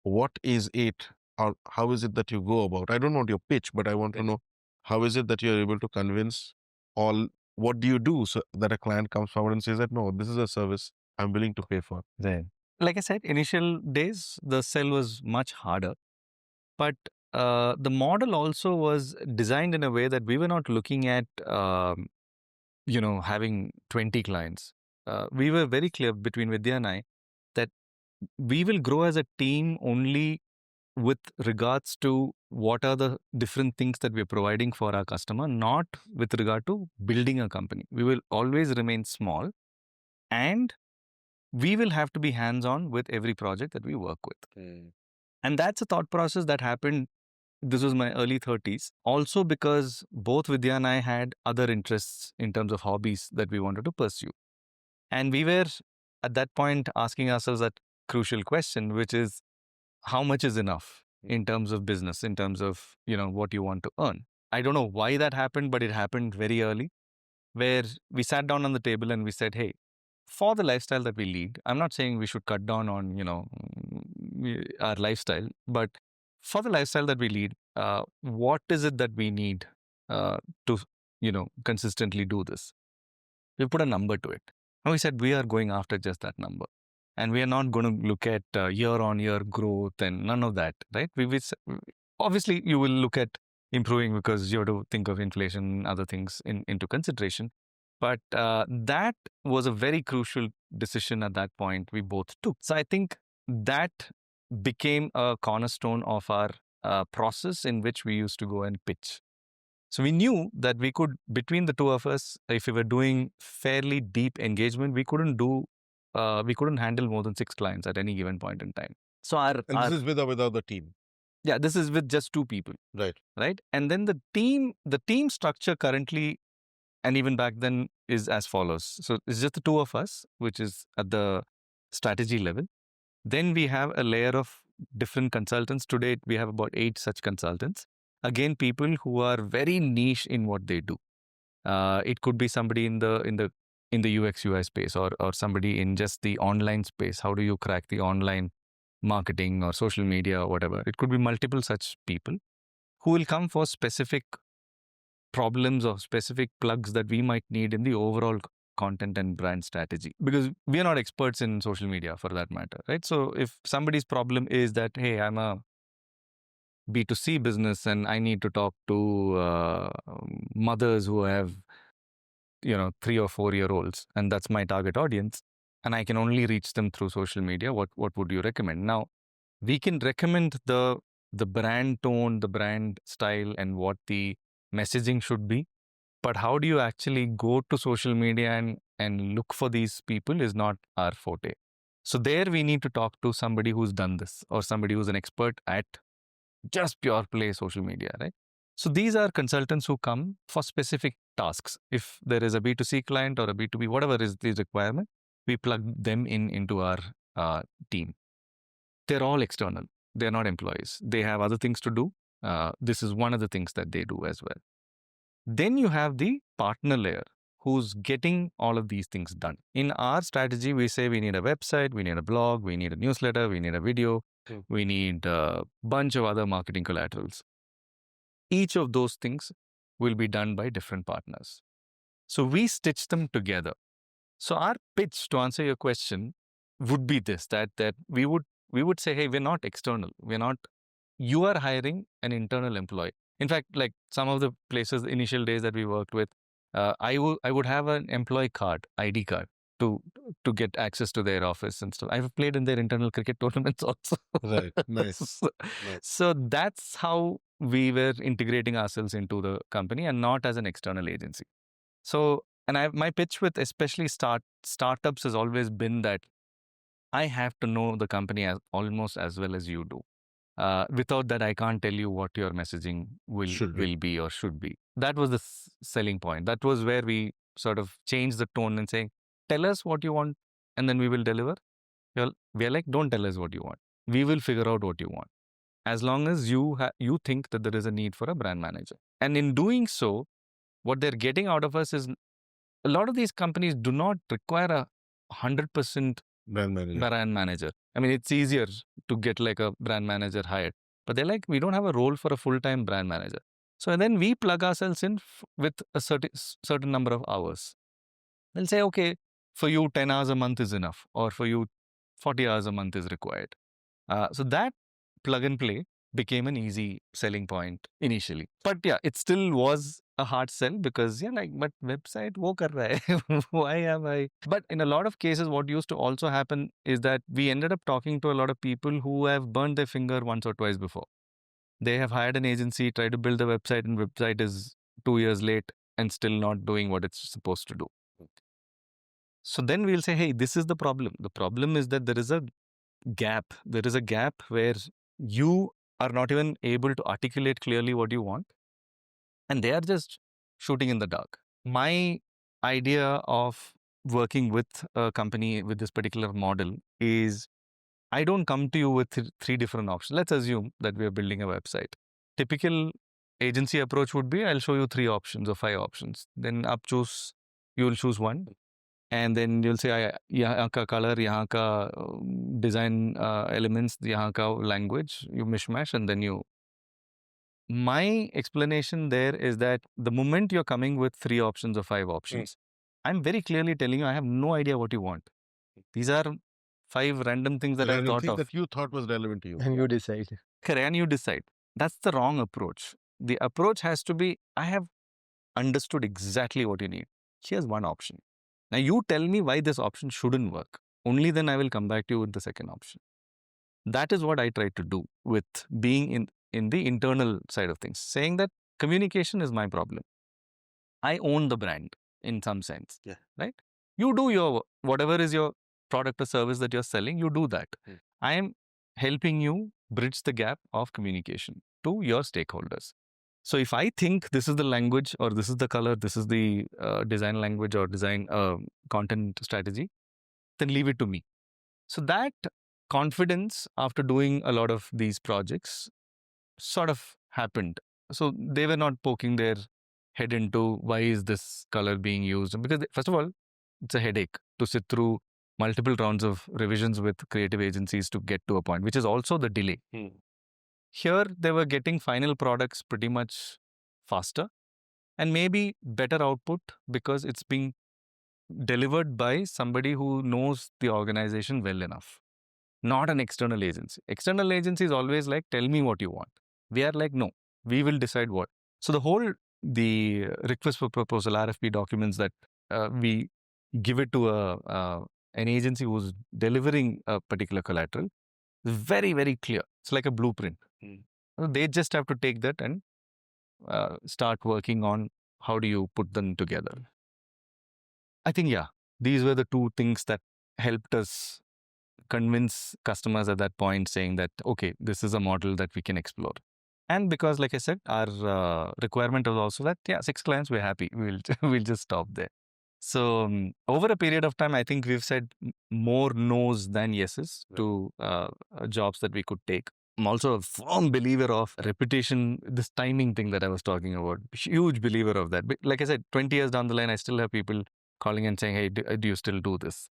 what is it or how is it that you go about? I don't want your pitch, but I want to know how is it that you're able to convince all, what do you do so that a client comes forward and says that, no, this is a service I'm willing to pay for? Right. Like I said, initial days, the sell was much harder. But the model also was designed in a way that we were not looking at, having 20 clients. We were very clear between Vidya and I we will grow as a team only with regards to what are the different things that we're providing for our customer, not with regard to building a company. We will always remain small, and we will have to be hands-on with every project that we work with. And that's a thought process that happened. This was my early 30s. Also because both Vidya and I had other interests in terms of hobbies that we wanted to pursue. And we were at that point asking ourselves that crucial question, which is how much is enough in terms of business, in terms of, what you want to earn. I don't know why that happened, but it happened very early, where we sat down on the table and we said, hey, for the lifestyle that we lead, I'm not saying we should cut down on, our lifestyle, but for the lifestyle that we lead, what is it that we need to, consistently do this? We put a number to it. And we said, we are going after just that number. And we are not going to look at year-on-year growth and none of that, right? Obviously, you will look at improving because you have to think of inflation and other things into consideration. But that was a very crucial decision at that point we both took. So I think that became a cornerstone of our process in which we used to go and pitch. So we knew that we could, between the two of us, if we were doing fairly deep engagement, we couldn't handle more than 6 clients at any given point in time. So And this is with or without the team? Yeah, this is with just 2 people. Right. And then the team structure currently, and even back then, is as follows. So it's just the 2 of us, which is at the strategy level. Then we have a layer of different consultants. Today, we have about 8 such consultants. Again, people who are very niche in what they do. It could be somebody in the UX UI space, or somebody in just the online space. How do you crack the online marketing or social media or whatever? It could be multiple such people who will come for specific problems or specific plugs that we might need in the overall content and brand strategy, because we are not experts in social media for that matter, right? So if somebody's problem is that, hey, I'm a B2C business and I need to talk to mothers who have 3 or 4-year-olds, and that's my target audience, and I can only reach them through social media, what would you recommend? Now, we can recommend the brand tone, the brand style, and what the messaging should be. But how do you actually go to social media and look for these people is not our forte. So there we need to talk to somebody who's done this, or somebody who's an expert at just pure play social media, right? So these are consultants who come for specific tasks. If there is a B2C client or a B2B, whatever is the requirement, we plug them into our team. They're all external. They're not employees. They have other things to do. This is one of the things that they do as well. Then you have the partner layer who's getting all of these things done. In our strategy, we say we need a website, we need a blog, we need a newsletter, we need a video, we need a bunch of other marketing collaterals. Each of those things will be done by different partners. So we stitch them together. So our pitch, to answer your question, would be this, that we would say, hey, we're not external. You are hiring an internal employee. In fact, like some of the places, the initial days that we worked with, I would have an employee card, ID card, to get access to their office and stuff. I've played in their internal cricket tournaments also. Right. Nice. So that's how we were integrating ourselves into the company, and not as an external agency. So, and my pitch with especially startups has always been that I have to know the company almost as well as you do. Without that, I can't tell you what your messaging will be or should be. That was the selling point. That was where we sort of changed the tone and saying, tell us what you want and then we will deliver. We are like, don't tell us what you want. We will figure out what you want, as long as you think that there is a need for a brand manager. And in doing so, what they're getting out of us is, a lot of these companies do not require a 100% brand manager. I mean, it's easier to get like a brand manager hired, but they're like, we don't have a role for a full-time brand manager. So then we plug ourselves in with a certain number of hours. They'll say, okay, for you 10 hours a month is enough, or for you 40 hours a month is required. So that plug and play became an easy selling point initially. But yeah, it still was a hard sell because but website wo kar raha hai. Why am I? But in a lot of cases, what used to also happen is that we ended up talking to a lot of people who have burned their finger once or twice before. They have hired an agency, tried to build the website, and website is 2 years late and still not doing what it's supposed to do. So then we'll say, hey, this is the problem. The problem is that there is a gap. There is a gap where you are not even able to articulate clearly what you want, and they are just shooting in the dark. My idea of working with a company with this particular model is I don't come to you with three different options. Let's assume that we are building a website. Typical agency approach would be I'll show you 3 options or 5 options. Then you will choose one. And then you'll say, यहाँ का color, यहाँ का design elements, यहाँ का language, you mishmash, and then you. My explanation there is that the moment you're coming with 3 options or 5 options, I'm very clearly telling you I have no idea what you want. These are 5 random things that I've Random thought thing of. that you thought was relevant to you. And you decide. Correct, and you decide. That's the wrong approach. The approach has to be, I have understood exactly what you need. Here's one option. Now you tell me why this option shouldn't work. Only then I will come back to you with the second option. That is what I try to do with being in the internal side of things, saying that communication is my problem. I own the brand in some sense. Yeah. Right? You do your whatever is your product or service that you're selling, you do that. I am helping you bridge the gap of communication to your stakeholders. So if I think this is the language or this is the color, this is the design language or design content strategy, then leave it to me. So that confidence after doing a lot of these projects sort of happened. So they were not poking their head into why is this color being used, because first of all, it's a headache to sit through multiple rounds of revisions with creative agencies to get to a point, which is also the delay. Here they were getting final products pretty much faster and maybe better output because it's being delivered by somebody who knows the organization well enough, not an external agency. External agency is always like, tell me what you want. We are like, no, we will decide what. So the request for proposal RFP documents that we give it to an agency who's delivering a particular collateral is very, very clear. It's like a blueprint. So they just have to take that and start working on how do you put them together. I think, these were the two things that helped us convince customers at that point, saying that, okay, this is a model that we can explore. And because, like I said, our requirement was also that, 6 clients, we're happy. We'll just stop there. So over a period of time, I think we've said more no's than yeses to jobs that we could take. I'm also a firm believer of reputation, this timing thing that I was talking about. Huge believer of that. But like I said, 20 years down the line, I still have people calling and saying, hey, do you still do this?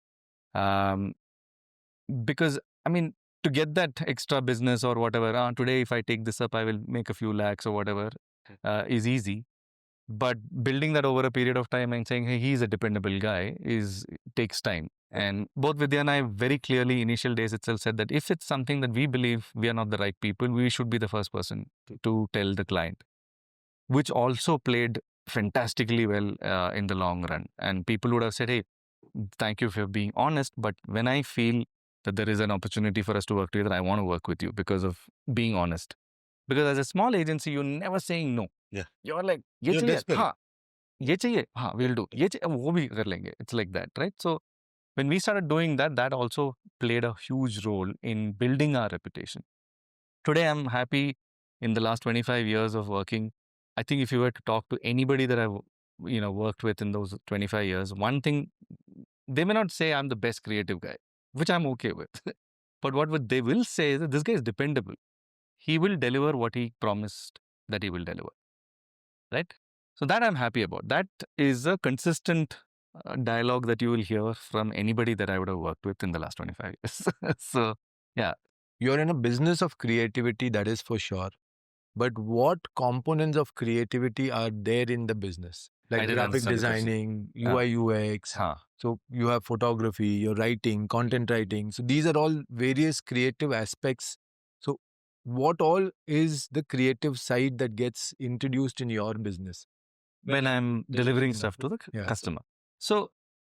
Because, I mean, to get that extra business or whatever, today if I take this up, I will make a few lakhs or whatever, is easy. But building that over a period of time and saying, hey, he's a dependable guy takes time. And both Vidya and I very clearly, initial days itself, said that if it's something that we believe we are not the right people, we should be the first person to tell the client, which also played fantastically well in the long run. And people would have said, hey, thank you for being honest, but when I feel that there is an opportunity for us to work together, I want to work with you because of being honest. Because as a small agency, you're never saying no. Yeah. You're like, ye You're chahiye, desperate. हाँ, ye chahiye, हाँ, we'll do. Ye chahiye, wo bhi kar lenge. It's like that, right? So when we started doing that, that also played a huge role in building our reputation. Today, I'm happy in the last 25 years of working. I think if you were to talk to anybody that I've worked with in those 25 years, one thing, they may not say I'm the best creative guy, which I'm okay with. But what they will say is that this guy is dependable. He will deliver what he promised that he will deliver. Right? So that I'm happy about. That is a consistent dialogue that you will hear from anybody that I would have worked with in the last 25 years. So, yeah. You're in a business of creativity, that is for sure. But what components of creativity are there in the business? Like didn't graphic understand the question. designing, UI, UX. So you have photography, you're writing, content writing. So these are all various creative aspects. So what all is the creative side that gets introduced in your business? when I'm delivering stuff to the Yeah. customer. So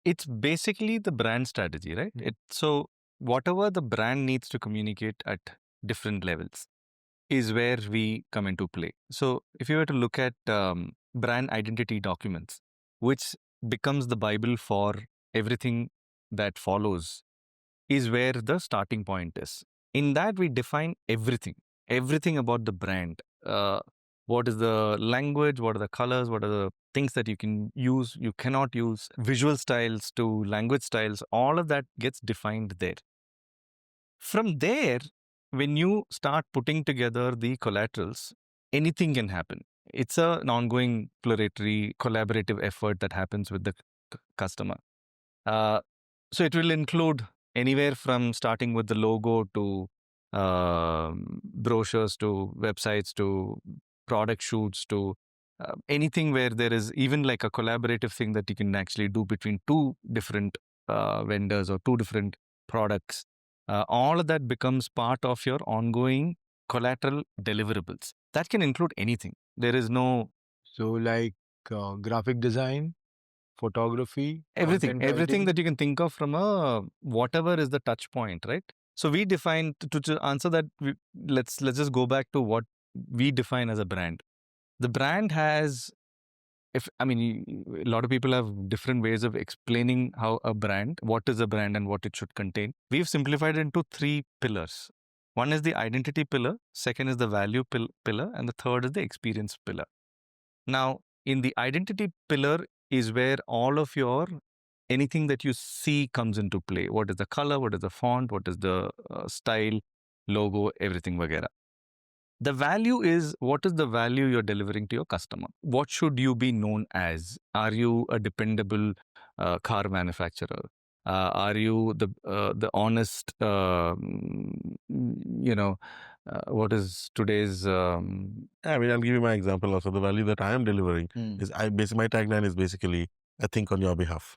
it's basically the brand strategy, right? So whatever the brand needs to communicate at different levels is where we come into play. So if you were to look at brand identity documents, which becomes the Bible for everything that follows, is where the starting point is. In that, we define everything about the brand. What is the language? What are the colors? What are the things that you can use, you cannot use? Visual styles to language styles, all of that gets defined there. From there, when you start putting together the collaterals, anything can happen. It's an ongoing exploratory, collaborative effort that happens with the customer. So it will include anywhere from starting with the logo to brochures to websites to product shoots to anything where there is even like a collaborative thing that you can actually do between two different vendors or two different products. All of that becomes part of your ongoing collateral deliverables. That can include anything. There is no So like graphic design, photography, everything that you can think of from a whatever is the touch point, right? So we define to answer that. Let's just go back to what we define as a brand. The brand has, if I mean, a lot of people have different ways of explaining how a brand, what is a brand and what it should contain. We've simplified it into three pillars. One is the identity pillar, second is the value pillar, and the third is the experience pillar. Now, in the identity pillar is where all of your anything that you see comes into play. What is the color? What is the font? What is the style, logo, everything, vagera. The value is what is the value you're delivering to your customer? What should you be known as? Are you a dependable car manufacturer? Are you the honest? What is today's? I mean, I'll give you my example also. The value that I am delivering is my tagline is basically I think on your behalf.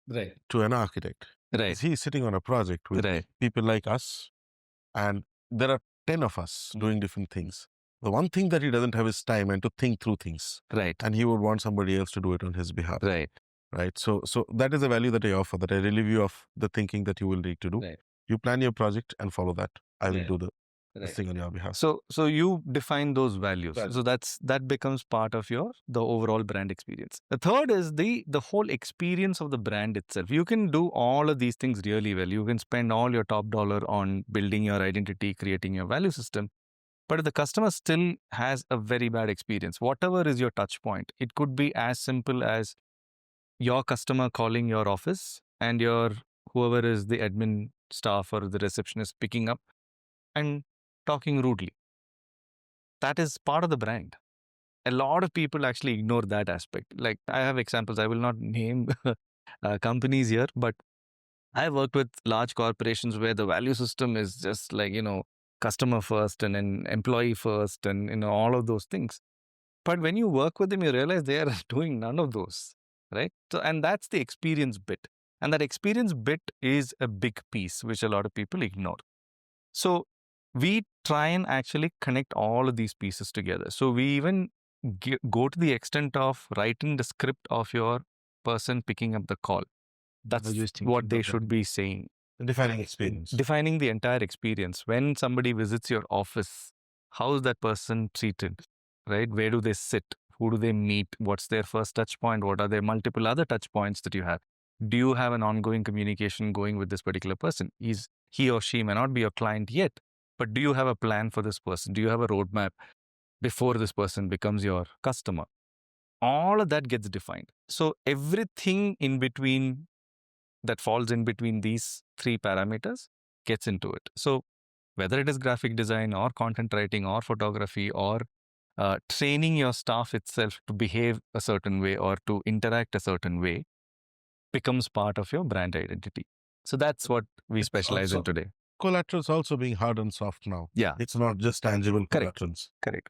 Right. To an architect. Right. Because he's sitting on a project with Right. people like us, and there are 10 of us doing different things. The one thing that he doesn't have is time and to think through things. Right. And he would want somebody else to do it on his behalf. Right. Right. So that is the value that I offer, that I relieve you of the thinking that you will need to do. Right. You plan your project and follow that. I will Right. do this thing on your behalf. So you define those values. So that becomes part of the overall brand experience. The third is the whole experience of the brand itself. You can do all of these things really well. You can spend all your top dollar on building your identity, creating your value system. But if the customer still has a very bad experience, whatever is your touch point, it could be as simple as your customer calling your office and your whoever is the admin staff or the receptionist picking up and talking rudely. That is part of the brand. A lot of people actually ignore that aspect. Like I have examples. I will not name companies here, but I worked with large corporations where the value system is just like, customer first and then employee first and, all of those things. But when you work with them, you realize they are doing none of those, right? So, and that's the experience bit. And that experience bit is a big piece, which a lot of people ignore. So we try and actually connect all of these pieces together. So we even go to the extent of writing the script of your person picking up the call. That's what they should be saying. Defining experience. Defining the entire experience. When somebody visits your office, how is that person treated, right? Where do they sit? Who do they meet? What's their first touch point? What are their multiple other touch points that you have? Do you have an ongoing communication going with this particular person? He or she may not be your client yet, but do you have a plan for this person? Do you have a roadmap before this person becomes your customer? All of that gets defined. So everything in between that falls in between these three parameters gets into it. So whether it is graphic design or content writing or photography or training your staff itself to behave a certain way or to interact a certain way becomes part of your brand identity. So that's what we specialize in today. Collaterals also being hard and soft now. Yeah. It's not just tangible collaterals. Correct.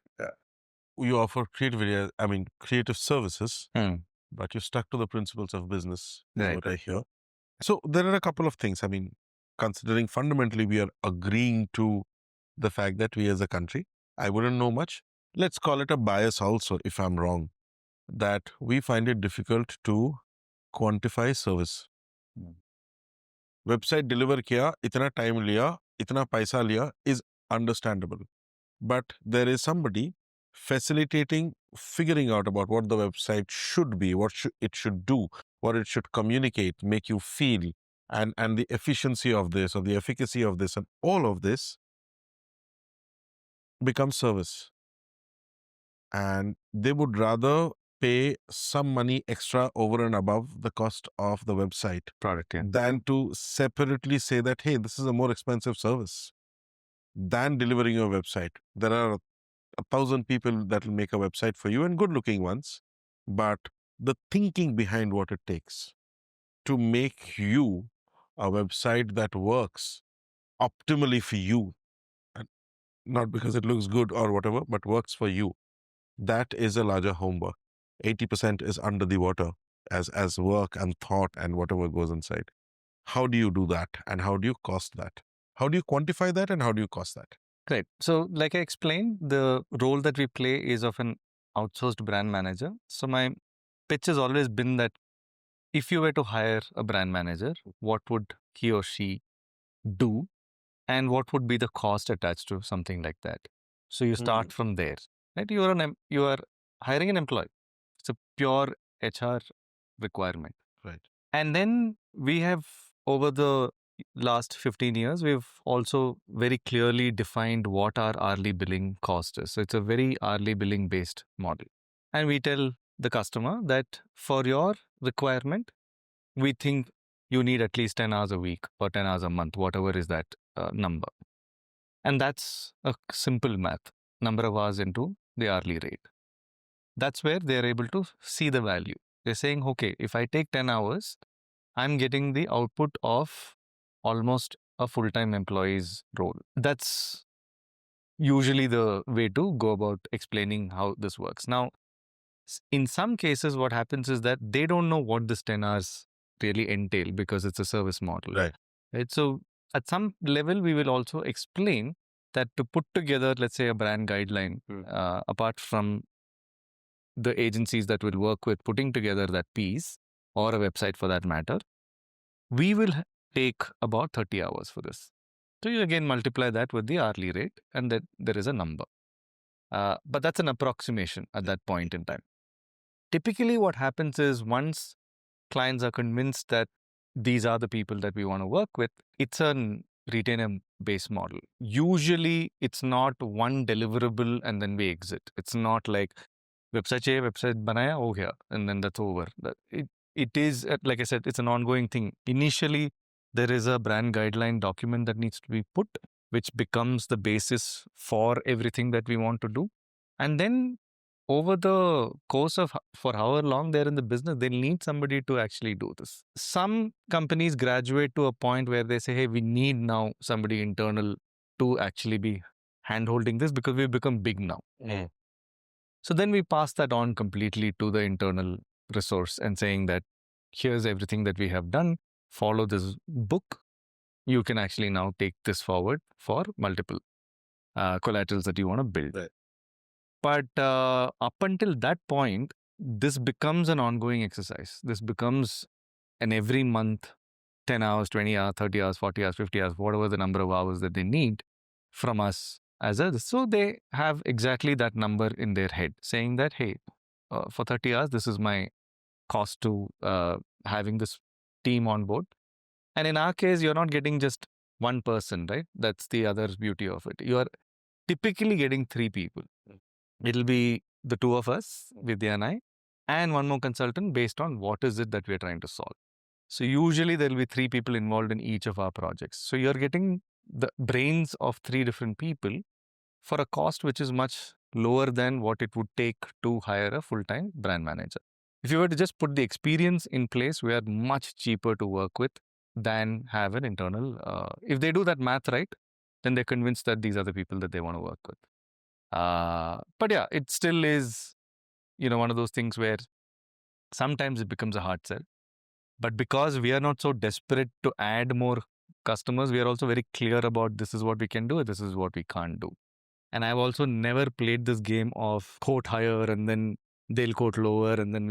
You offer creative services, but you stuck to the principles of business, is what I hear. So there are a couple of things. I mean, considering fundamentally we are agreeing to the fact that we as a country, I wouldn't know much. Let's call it a bias also if I'm wrong. that we find it difficult to quantify service. Website deliver kiya, itna time liya, itna paisa liya is understandable. But there is somebody facilitating, figuring out about what the website should be, what it should do, what it should communicate, make you feel, and the efficiency of this or the efficacy of this, and all of this becomes service. And they would rather pay some money extra over and above the cost of the website Product, yeah. than to separately say that, hey, this is a more expensive service than delivering your website. There are 1,000 people that will make a website for you, and good looking ones. But the thinking behind what it takes to make you a website that works optimally for you, and not because it looks good or whatever, but works for you, that is a larger homework. 80% is under the water as work and thought and whatever goes inside. How do you do that? And how do you cost that? How do you quantify that? And how do you cost that? Great. So, like I explained, the role that we play is of an outsourced brand manager. So, my pitch has always been that if you were to hire a brand manager, what would he or she do? And what would be the cost attached to something like that? So, you start from there, right? You are hiring an employee. It's a pure HR requirement. Right. And then we have, over the last 15 years, we've also very clearly defined what our hourly billing cost is. So it's a very hourly billing based model. And we tell the customer that for your requirement, we think you need at least 10 hours a week or 10 hours a month, whatever is that number. And that's a simple math, number of hours into the hourly rate. That's where they're able to see the value. They're saying, okay, if I take 10 hours, I'm getting the output of almost a full-time employee's role. That's usually the way to go about explaining how this works. Now, in some cases, what happens is that they don't know what this 10 hours really entail because it's a service model. Right. So at some level, we will also explain that to put together, let's say, a brand guideline, apart from the agencies that will work with putting together that piece or a website for that matter, we will take about 30 hours for this. So you again multiply that with the hourly rate and then there is a number. But that's an approximation at that point in time. Typically what happens is once clients are convinced that these are the people that we want to work with, it's a retainer-based model. Usually it's not one deliverable and then we exit. It's not like website banaya ho gaya and then that's over. It is, like I said, it's an ongoing thing. Initially, there is a brand guideline document that needs to be put, which becomes the basis for everything that we want to do. And then over the course of for however long they're in the business, they'll need somebody to actually do this. Some companies graduate to a point where they say, hey, we need now somebody internal to actually be hand-holding this because we've become big now. So then we pass that on completely to the internal resource and saying that here's everything that we have done, follow this book. You can actually now take this forward for multiple collaterals that you want to build. Right. But up until that point, this becomes an ongoing exercise. This becomes an every month, 10 hours, 20 hours, 30 hours, 40 hours, 50 hours, whatever the number of hours that they need from us. So they have exactly that number in their head saying that, hey, for 30 hours, this is my cost to having this team on board. And in our case, you're not getting just one person, right? That's the other beauty of it. You are typically getting three people. It'll be the two of us, Vidya and I, and one more consultant based on what is it that we're trying to solve. So usually there'll be three people involved in each of our projects. So you're getting the brains of three different people for a cost which is much lower than what it would take to hire a full-time brand manager. If you were to just put the experience in place, we are much cheaper to work with than have an internal. If they do that math right, then they're convinced that these are the people that they want to work with. But yeah, it still is, one of those things where sometimes it becomes a hard sell. But because we are not so desperate to add more customers, we are also very clear about this is what we can do, this is what we can't do. And I've also never played this game of quote hire and then they'll quote lower, and then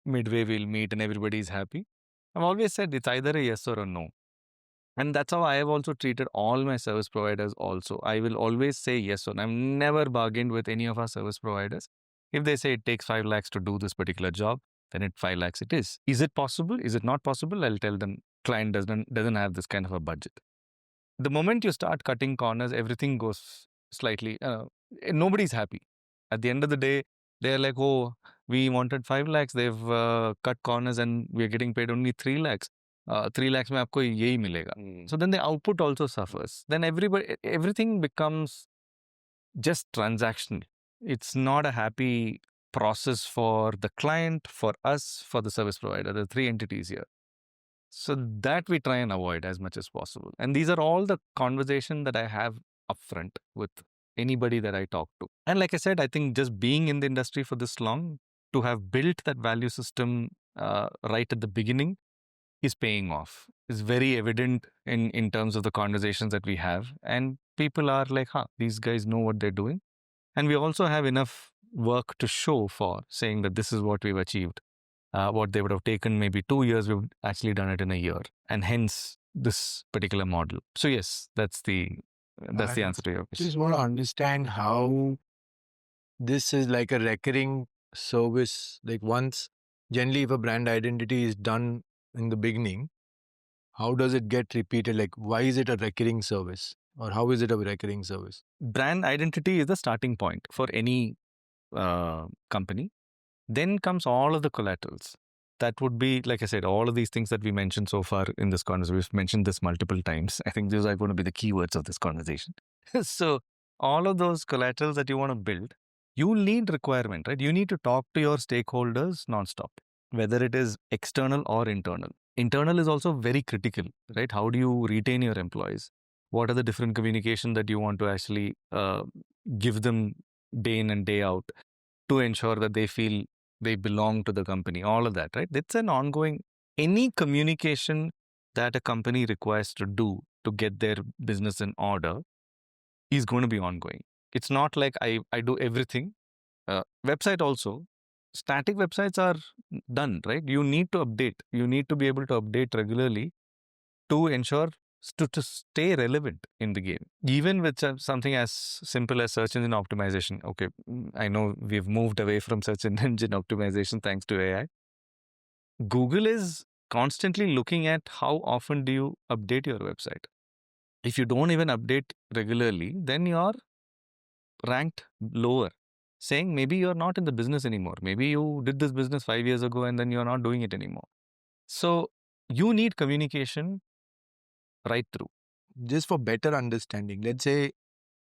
midway we'll meet and everybody's happy. I've always said it's either a yes or a no. And that's how I have also treated all my service providers also. I will always say yes or no. I've never bargained with any of our service providers. If they say it takes 5 lakhs to do this particular job, then it 5 lakhs it is. Is it possible? Is it not possible? I'll tell them client doesn't have this kind of a budget. The moment you start cutting corners, everything goes slightly, nobody's happy. At the end of the day, they're like, oh, we wanted 5 lakhs, they've cut corners and we're getting paid only 3 lakhs. 3 lakhs mein aapko yehi milega. So then the output also suffers. Then everything becomes just transactional. It's not a happy process for the client, for us, for the service provider. There are 3 entities here. So that we try and avoid as much as possible. And these are all the conversation that I have upfront with anybody that I talk to. And like I said, I think just being in the industry for this long, to have built that value system right at the beginning is paying off. It's very evident in terms of the conversations that we have. And people are like, these guys know what they're doing. And we also have enough work to show for saying that this is what we've achieved. What they would have taken maybe 2 years, we've actually done it in a year. And hence this particular model. So yes, that's the answer to your question. Just want to understand how this is like a recurring service. Like once, generally if a brand identity is done in the beginning, how does it get repeated? Like why is it a recurring service? Or how is it a recurring service? Brand identity is the starting point for any company. Then comes all of the collaterals. That would be, like I said, all of these things that we mentioned so far in this conversation. We've mentioned this multiple times. I think these are going to be the keywords of this conversation. So all of those collaterals that you want to build, you need requirement, right? You need to talk to your stakeholders nonstop, whether it is external or internal. Internal is also very critical, right? How do you retain your employees? What are the different communication that you want to actually give them day in and day out to ensure that they feel they belong to the company, all of that, right? It's an ongoing, any communication that a company requires to do to get their business in order is going to be ongoing. It's not like I do everything. Website also, static websites are done, right? You need to update. You need to be able to update regularly to ensure to stay relevant in the game. Even with something as simple as search engine optimization. Okay, I know we've moved away from search engine optimization thanks to AI. Google is constantly looking at how often do you update your website. If you don't even update regularly, then you're ranked lower, saying maybe you're not in the business anymore. Maybe you did this business 5 years ago and then you're not doing it anymore. So you need communication right through. Just for better understanding, let's say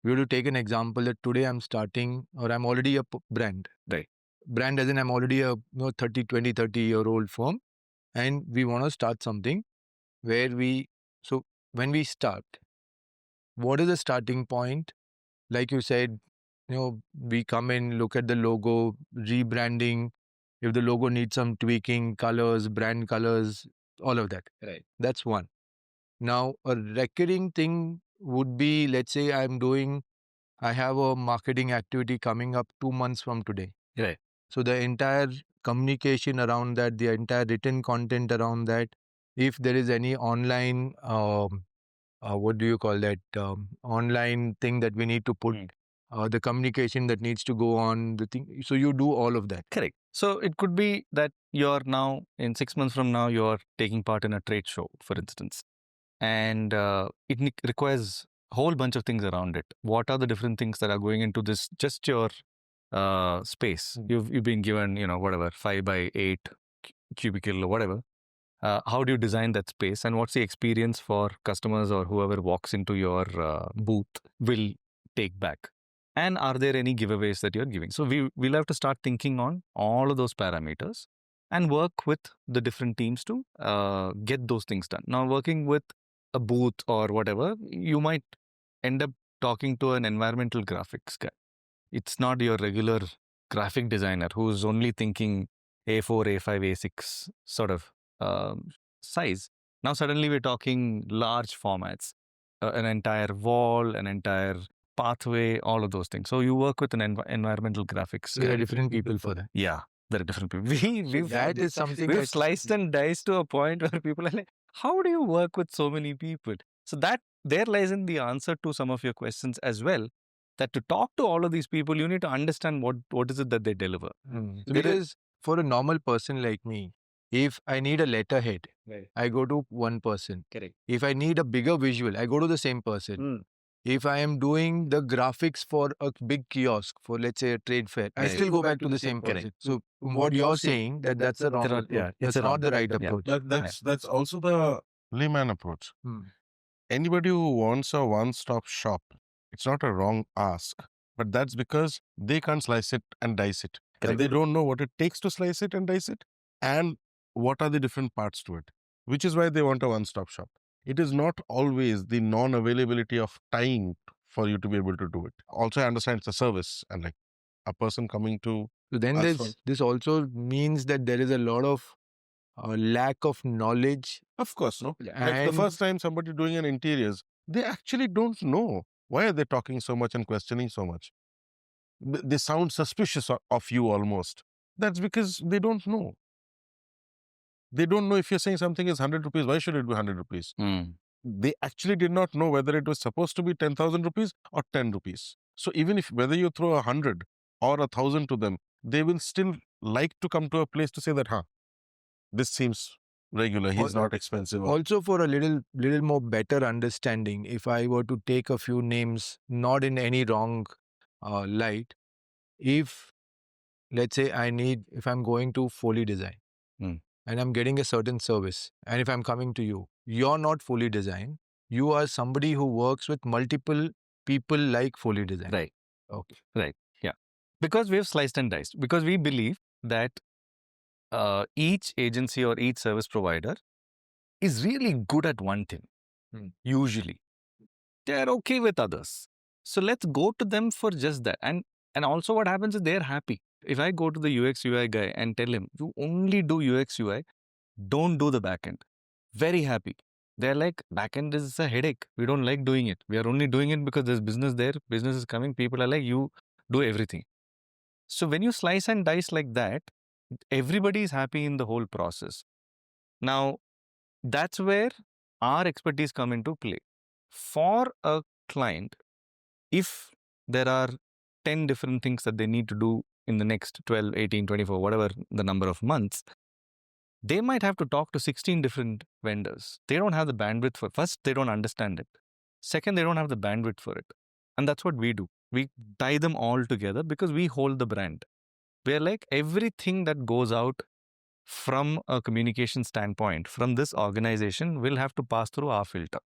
we were to take an example that today I'm starting or I'm already a brand. Right. Brand as in I'm already a 30-year-old firm and we want to start something where when we start, what is the starting point? Like you said, we come in, look at the logo, rebranding. If the logo needs some tweaking, colors, brand colors, all of that. Right. That's one. Now, a recurring thing would be, let's say I have a marketing activity coming up 2 months from today. Right. So the entire communication around that, the entire written content around that, if there is any online, what do you call that, online thing that we need to put, the communication that needs to go on, the thing. So you do all of that. Correct. So it could be that you're now, in 6 months from now, you're taking part in a trade show, for instance. And it requires a whole bunch of things around it. What are the different things that are going into this, just your space? You've been given, whatever, 5 by 8 cubicle or whatever. How do you design that space? And what's the experience for customers or whoever walks into your booth will take back? And are there any giveaways that you're giving? So we'll have to start thinking on all of those parameters and work with the different teams to get those things done. Now, working with a booth or whatever, you might end up talking to an environmental graphics guy. It's not your regular graphic designer who's only thinking A4, A5, A6 sort of size. Now, suddenly we're talking large formats, an entire wall, an entire pathway, all of those things. So you work with an environmental graphics. There are different people for that. Yeah. There are different people. That is something We've that sliced and diced to a point where people are like, how do you work with so many people? So that there lies in the answer to some of your questions as well. That to talk to all of these people, you need to understand what is it that they deliver. So There is- because for a normal person like me, if I need a letterhead, I go to one person. Correct. If I need a bigger visual, I go to the same person. If I am doing the graphics for a big kiosk for, let's say, a trade fair, I Right. still go back to the same person. So what you're saying that's the wrong There are- approach. yeah, it's That's a not wrong- the right yeah. approach. That's also the layman approach. Anybody who wants a one-stop shop, it's not a wrong ask, but that's because they can't slice it and dice it. Correct. And they don't know what it takes to slice it and dice it, and what are the different parts to it, which is why they want a one-stop shop. It is not always the non-availability of time for you to be able to do it. Also, I understand it's a service, and like a person coming to So then As for- this also means that there is a lot of lack of knowledge. Of course, no. Like the And first time somebody doing an interiors, they actually don't know why are they talking so much and questioning so much. They sound suspicious of you almost. That's because they don't know. They don't know if you're saying something is 100 rupees, why should it be 100 rupees? They actually did not know whether it was supposed to be 10,000 rupees or 10 rupees. So even if whether you throw 100 or 1,000 to them, they will still like to come to a place to say that, this seems regular, he's not expensive. also for a little more better understanding, if I were to take a few names, not in any wrong light, if let's say if I'm going to Foley Design and I'm getting a certain service, and if I'm coming to you, you're not Foley Design, you are somebody who works with multiple people like Foley Design. Right. Okay. Right. Yeah. Because we have sliced and diced. Because we believe that each agency or each service provider is really good at one thing. Usually, they're okay with others. So let's go to them for just that. And also, what happens is they're happy. If I go to the UX UI guy and tell him, you only do UX UI, don't do the backend. Very happy. They're like, backend is a headache. We don't like doing it. We are only doing it because there's business there. Business is coming. People are like, you do everything. So when you slice and dice like that, everybody is happy in the whole process. Now, that's where our expertise come into play. For a client, if there are 10 different things that they need to do in the next 12, 18, 24, whatever the number of months, they might have to talk to 16 different vendors. They don't have the bandwidth for first, they don't understand it. Second, they don't have the bandwidth for it. And that's what we do. We tie them all together because we hold the brand. We're like everything that goes out from a communication standpoint, from this organization, will have to pass through our filter.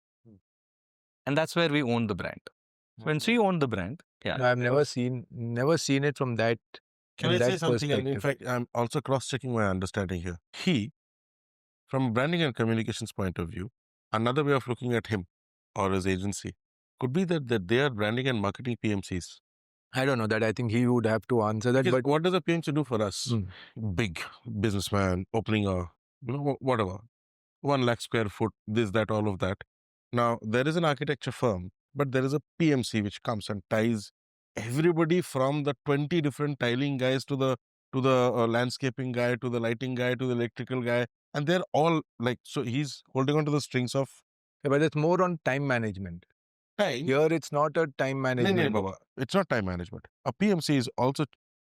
And that's where we own the brand. When we own the brand, No, I've never seen it from that. Can in I say that something? And in perspective. fact, I'm also cross-checking my understanding here. From a branding and communications point of view, another way of looking at him or his agency could be that they are branding and marketing PMCs. I don't know that. I think he would have to answer that. Because But what does a PMC do for us? Big businessman opening whatever, 1 lakh square foot, this, that, all of that. Now, there is an architecture firm, but there is a PMC which comes and ties everybody from the 20 different tiling guys to the landscaping guy, to the lighting guy, to the electrical guy. And they're all like, so he's holding on to the strings of but it's more on time management. time. Here, it's not a time No, management. Baba. It's not time management. A PMC is also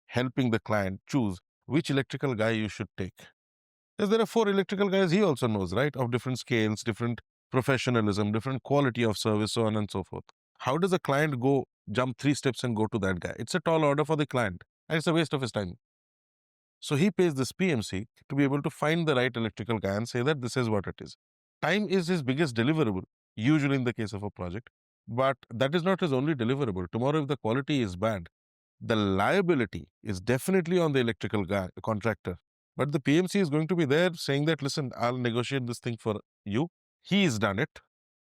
helping the client choose which electrical guy you should take. Because there are 4 electrical guys he also knows, right? Of different scales, different professionalism, different quality of service, so on and so forth. How does a client jump 3 steps and go to that guy? It's a tall order for the client and it's a waste of his time. So he pays this PMC to be able to find the right electrical guy and say that this is what it is. Time is his biggest deliverable, usually in the case of a project. But that is not his only deliverable. Tomorrow, if the quality is bad, the liability is definitely on the electrical guy, contractor. But the PMC is going to be there saying that, listen, I'll negotiate this thing for you. He's done it.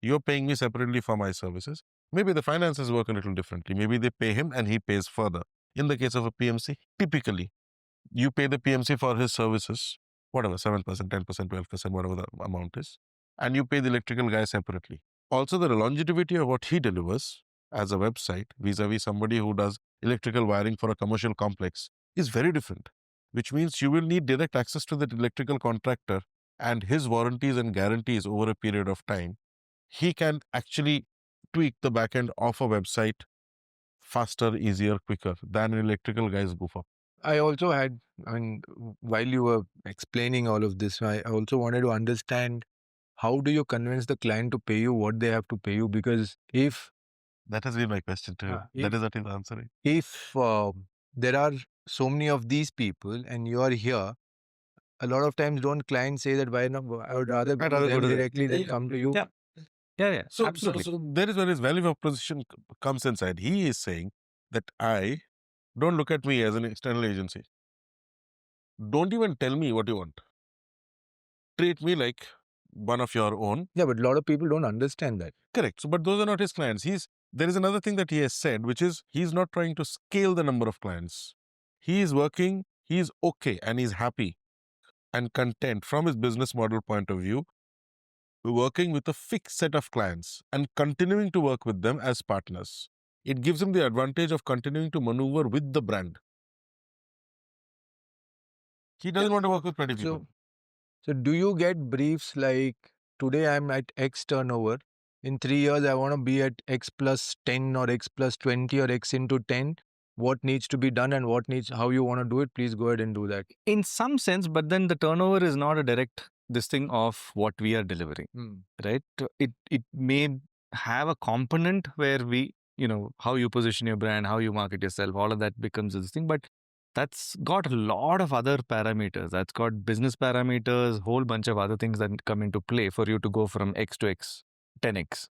You're paying me separately for my services. Maybe the finances work a little differently. Maybe they pay him and he pays further. In the case of a PMC, typically, you pay the PMC for his services, whatever, 7%, 10%, 12%, whatever the amount is, and you pay the electrical guy separately. Also, the longevity of what he delivers as a website vis-a-vis somebody who does electrical wiring for a commercial complex is very different. which means you will need direct access to that electrical contractor and his warranties and guarantees over a period of time. He can actually tweak the backend of a website faster, easier, quicker than an electrical guy's goof up. I also had, I mean, while you were explaining all of this, I also wanted to understand how do you convince the client to pay you what they have to pay you? Because if That has been my question to him. That is what he's answering. if there are so many of these people and you are here, a lot of times don't clients say that why not? I would rather go to them directly than come to you. Yeah. Yeah, So, absolutely. so there is where his value proposition comes inside. He is saying that don't look at me as an external agency. Don't even tell me what you want. Treat me like one of your own. Yeah, but a lot of people don't understand that. Correct. So, but those are not his clients. There is another thing that he has said, which is he's not trying to scale the number of clients. He is working, he's okay and he's happy and content from his business model point of view, working with a fixed set of clients and continuing to work with them as partners. It gives him the advantage of continuing to maneuver with the brand. He doesn't want to work with 20 people. So do you get briefs like today I'm at X turnover, in 3 years I want to be at X plus 10 or X plus 20 or X into 10? What needs to be done and how you want to do it, please go ahead and do that. In some sense, but then the turnover is not a direct this thing of what we are delivering, right? It may have a component where we, how you position your brand, how you market yourself, all of that becomes this thing. But that's got a lot of other parameters. That's got business parameters, whole bunch of other things that come into play for you to go from X to X, 10X.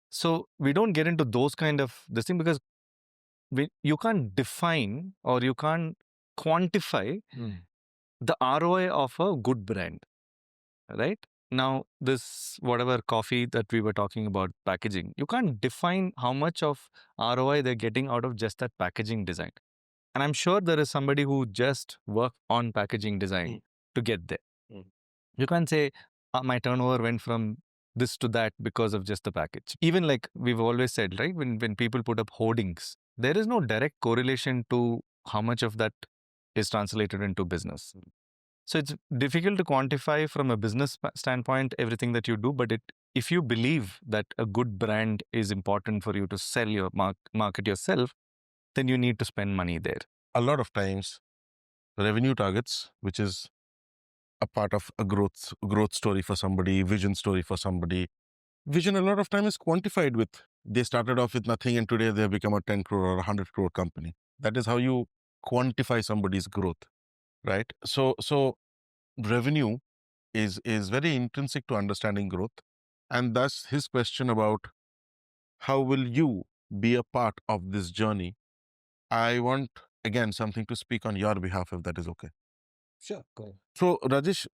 So we don't get into those kind of this thing because you can't define or you can't quantify the ROI of a good brand, right? Now, this whatever coffee that we were talking about, packaging, you can't define how much of ROI they're getting out of just that packaging design. And I'm sure there is somebody who just worked on packaging design to get there. You can't say, my turnover went from this to that because of just the package. Even like we've always said, right? When people put up hoardings, there is no direct correlation to how much of that is translated into business. So it's difficult to quantify from a business standpoint everything that you do, but if you believe that a good brand is important for you to sell your market yourself, then you need to spend money there. A lot of times, revenue targets, which is a part of a growth story for somebody, vision story for somebody. Vision a lot of time is quantified with, they started off with nothing and today they have become a 10 crore or 100 crore company. That is how you quantify somebody's growth, right? So revenue is very intrinsic to understanding growth. And thus his question about how will you be a part of this journey? I want, again, something to speak on your behalf, if that is okay. Sure, go ahead. So Rajesh,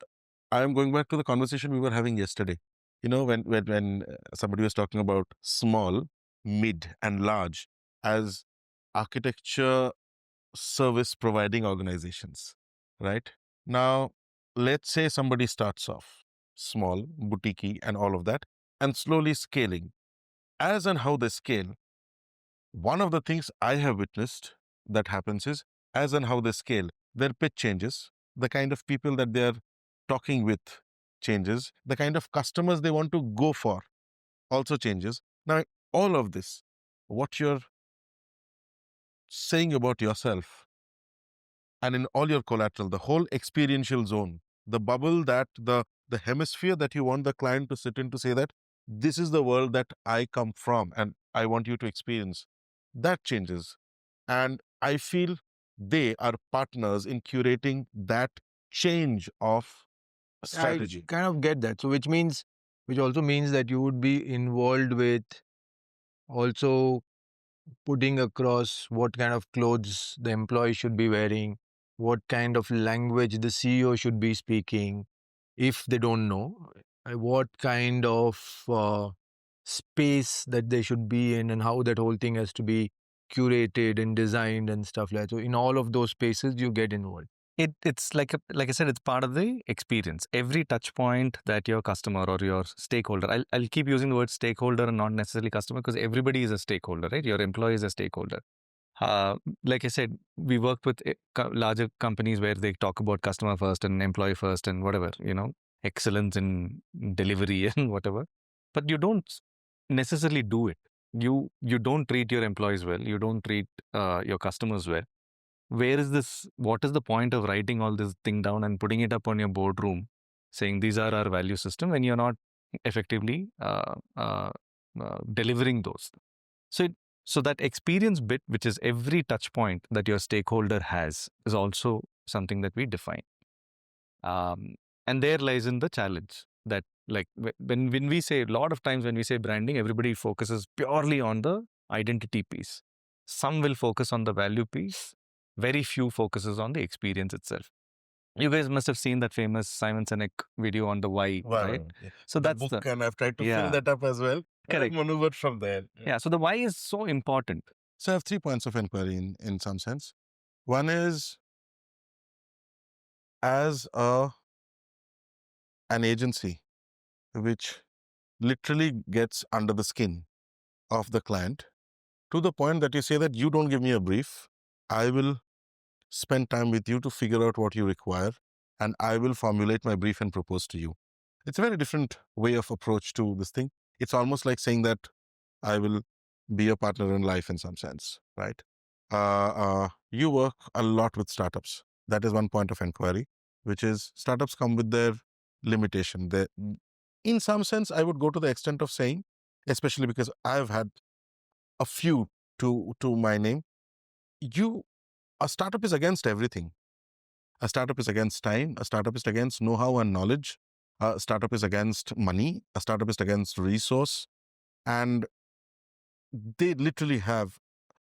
I am going back to the conversation we were having yesterday. When somebody was talking about small, mid, and large as architecture service providing organizations, right? Now, let's say somebody starts off small, boutique, and all of that, and slowly scaling. As and how they scale, one of the things I have witnessed that happens is, as and how they scale, their pitch changes, the kind of people that they're talking with changes, the kind of customers they want to go for also changes. Now, all of this, what you're saying about yourself and in all your collateral, the whole experiential zone, the bubble that the hemisphere that you want the client to sit in to say that this is the world that I come from and I want you to experience, that changes. And I feel they are partners in curating that change of strategy. I kind of get that. So which also means that you would be involved with also putting across what kind of clothes the employee should be wearing, what kind of language the CEO should be speaking, if they don't know, what kind of space that they should be in, and how that whole thing has to be curated and designed and stuff like that. So in all of those spaces, you get involved. It's like I said, it's part of the experience. Every touch point that your customer or your stakeholder, I'll keep using the word stakeholder and not necessarily customer, because everybody is a stakeholder, right? Your employee is a stakeholder. Like I said, we work with larger companies where they talk about customer first and employee first and whatever, excellence in delivery and whatever. But you don't necessarily do it. You don't treat your employees well. You don't treat your customers well. Where is this? What is the point of writing all this thing down and putting it up on your boardroom, saying these are our value system when you're not effectively delivering those? So, so that experience bit, which is every touch point that your stakeholder has, is also something that we define. And there lies in the challenge that, like, when we say, a lot of times when we say branding, everybody focuses purely on the identity piece. Some will focus on the value piece. Very few focuses on the experience itself. You guys must have seen that famous Simon Sinek video on the why, right? Yeah. So The that's book, the and I've tried to fill yeah, that up as well. And I've correct. maneuvered from there. Yeah. So the why is so important. So I have 3 points of inquiry in some sense. One is, as an agency which literally gets under the skin of the client, to the point that you say that you don't give me a brief, I will spend time with you to figure out what you require, and I will formulate my brief and propose to you. It's a very different way of approach to this thing. It's almost like saying that I will be a partner in life in some sense, right? You work a lot with startups. That is one point of inquiry, which is startups come with their limitation. In some sense, I would go to the extent of saying, especially because I've had a few to my name, a startup is against everything. A startup is against time. A startup is against know-how and knowledge. A startup is against money. A startup is against resource. And they literally have.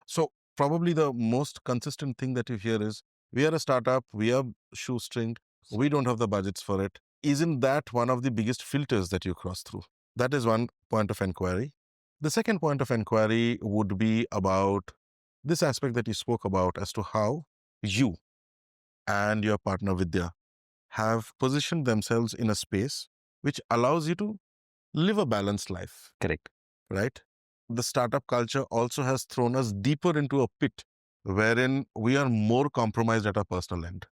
So probably the most consistent thing that you hear is, we are a startup, we are shoestringed, we don't have the budgets for it. Isn't that one of the biggest filters that you cross through? That is one point of inquiry. The second point of inquiry would be about this aspect that you spoke about as to how you and your partner Vidya have positioned themselves in a space which allows you to live a balanced life. Correct. Right? The startup culture also has thrown us deeper into a pit wherein we are more compromised at our personal end.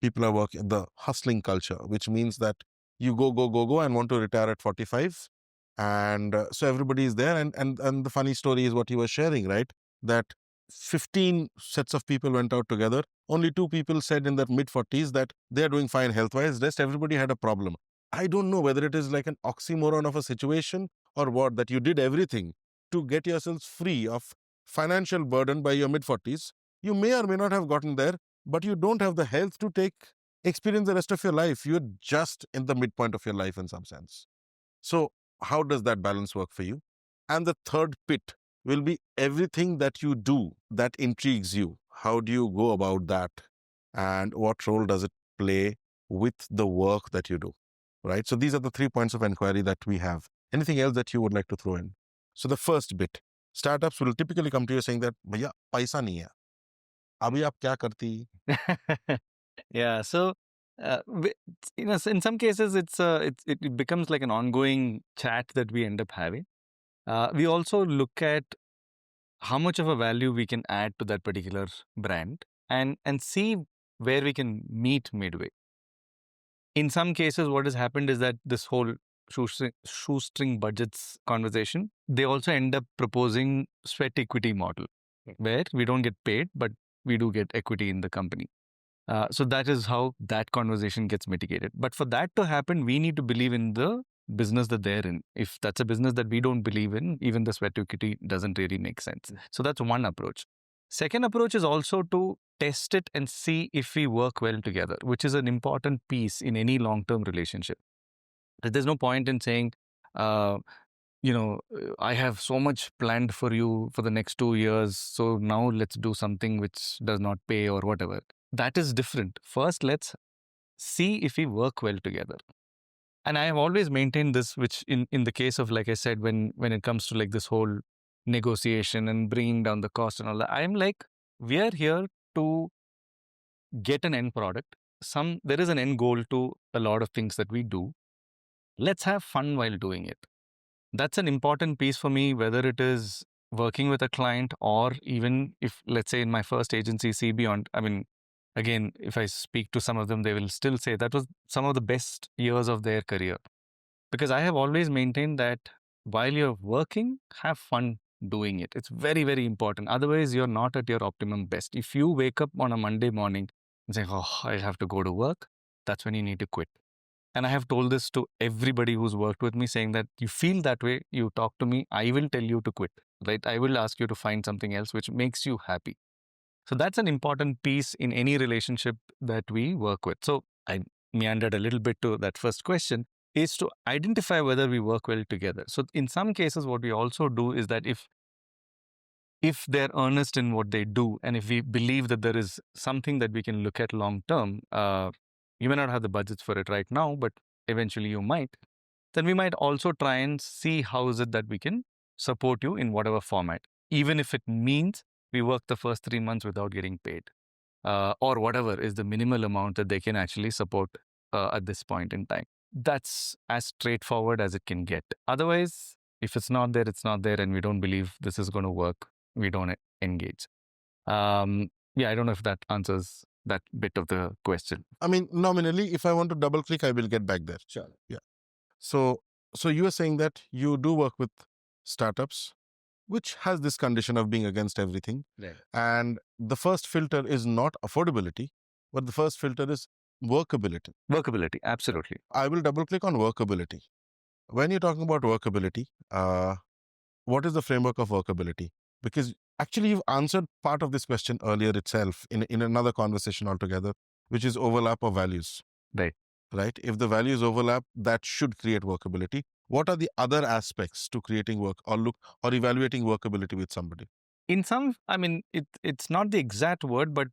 People are working the hustling culture, which means that you go and want to retire at 45. And so everybody is there. And the funny story is what you were sharing, right? That 15 sets of people went out together. Only 2 people said in their mid-40s that they're doing fine health-wise. Rest, everybody had a problem. I don't know whether it is like an oxymoron of a situation or what, that you did everything to get yourselves free of financial burden by your mid-40s. You may or may not have gotten there, but you don't have the health to experience the rest of your life. You're just in the midpoint of your life in some sense. So how does that balance work for you? And the third pit will be everything that you do that intrigues you. How do you go about that? And what role does it play with the work that you do? Right? So these are the 3 points of inquiry that we have. Anything else that you would like to throw in? So the first bit, startups will typically come to you saying that, भैया पैसा नहीं है, अभी आप क्या करती? Yeah. So, in some cases, it becomes like an ongoing chat that we end up having. We also look at how much of a value we can add to that particular brand and see where we can meet midway. In some cases, what has happened is that this whole shoestring budgets conversation, they also end up proposing sweat equity model, where we don't get paid, but we do get equity in the company. So that is how that conversation gets mitigated. But for that to happen, we need to believe in the business that they're in. If that's a business that we don't believe in, even the sweat equity doesn't really make sense. So that's one approach. Second approach is also to test it and see if we work well together, which is an important piece in any long-term relationship. There's no point in saying, I have so much planned for you for the next 2 years. So now let's do something which does not pay or whatever. That is different. First, let's see if we work well together. And I have always maintained this, which in the case of, like I said, when it comes to like this whole negotiation and bringing down the cost and all that, I'm like, we are here to get an end product. There is an end goal to a lot of things that we do. Let's have fun while doing it. That's an important piece for me, whether it is working with a client, or even if, let's say, in my first agency, See Beyond, I mean, again, if I speak to some of them, they will still say that was some of the best years of their career. Because I have always maintained that while you're working, have fun doing it. It's very, very important. Otherwise, you're not at your optimum best. If you wake up on a Monday morning and say, oh, I have to go to work, that's when you need to quit. And I have told this to everybody who's worked with me, saying that you feel that way, you talk to me, I will tell you to quit, right? I will ask you to find something else which makes you happy. So that's an important piece in any relationship that we work with. So I meandered a little bit to that first question, is to identify whether we work well together. So in some cases, what we also do is that if they're earnest in what they do, and if we believe that there is something that we can look at long term, you may not have the budgets for it right now, but eventually you might, then we might also try and see how is it that we can support you in whatever format, even if it means we work the first 3 months without getting paid, or whatever is the minimal amount that they can actually support at this point in time. That's as straightforward as it can get. Otherwise, if it's not there, it's not there, and we don't believe this is going to work, we don't engage. Yeah, I don't know if that answers that bit of the question. I mean, nominally, if I want to double click, I will get back there. Sure. Yeah. So you are saying that you do work with startups, which has this condition of being against everything. Right. And the first filter is not affordability, but the first filter is workability. Workability, absolutely. I will double click on workability. When you're talking about workability, what is the framework of workability? Because actually, you've answered part of this question earlier itself in another conversation altogether, which is overlap of values. Right. Right? If the values overlap, that should create workability. What are the other aspects to creating work or evaluating workability with somebody? In some, I mean, it's not the exact word, but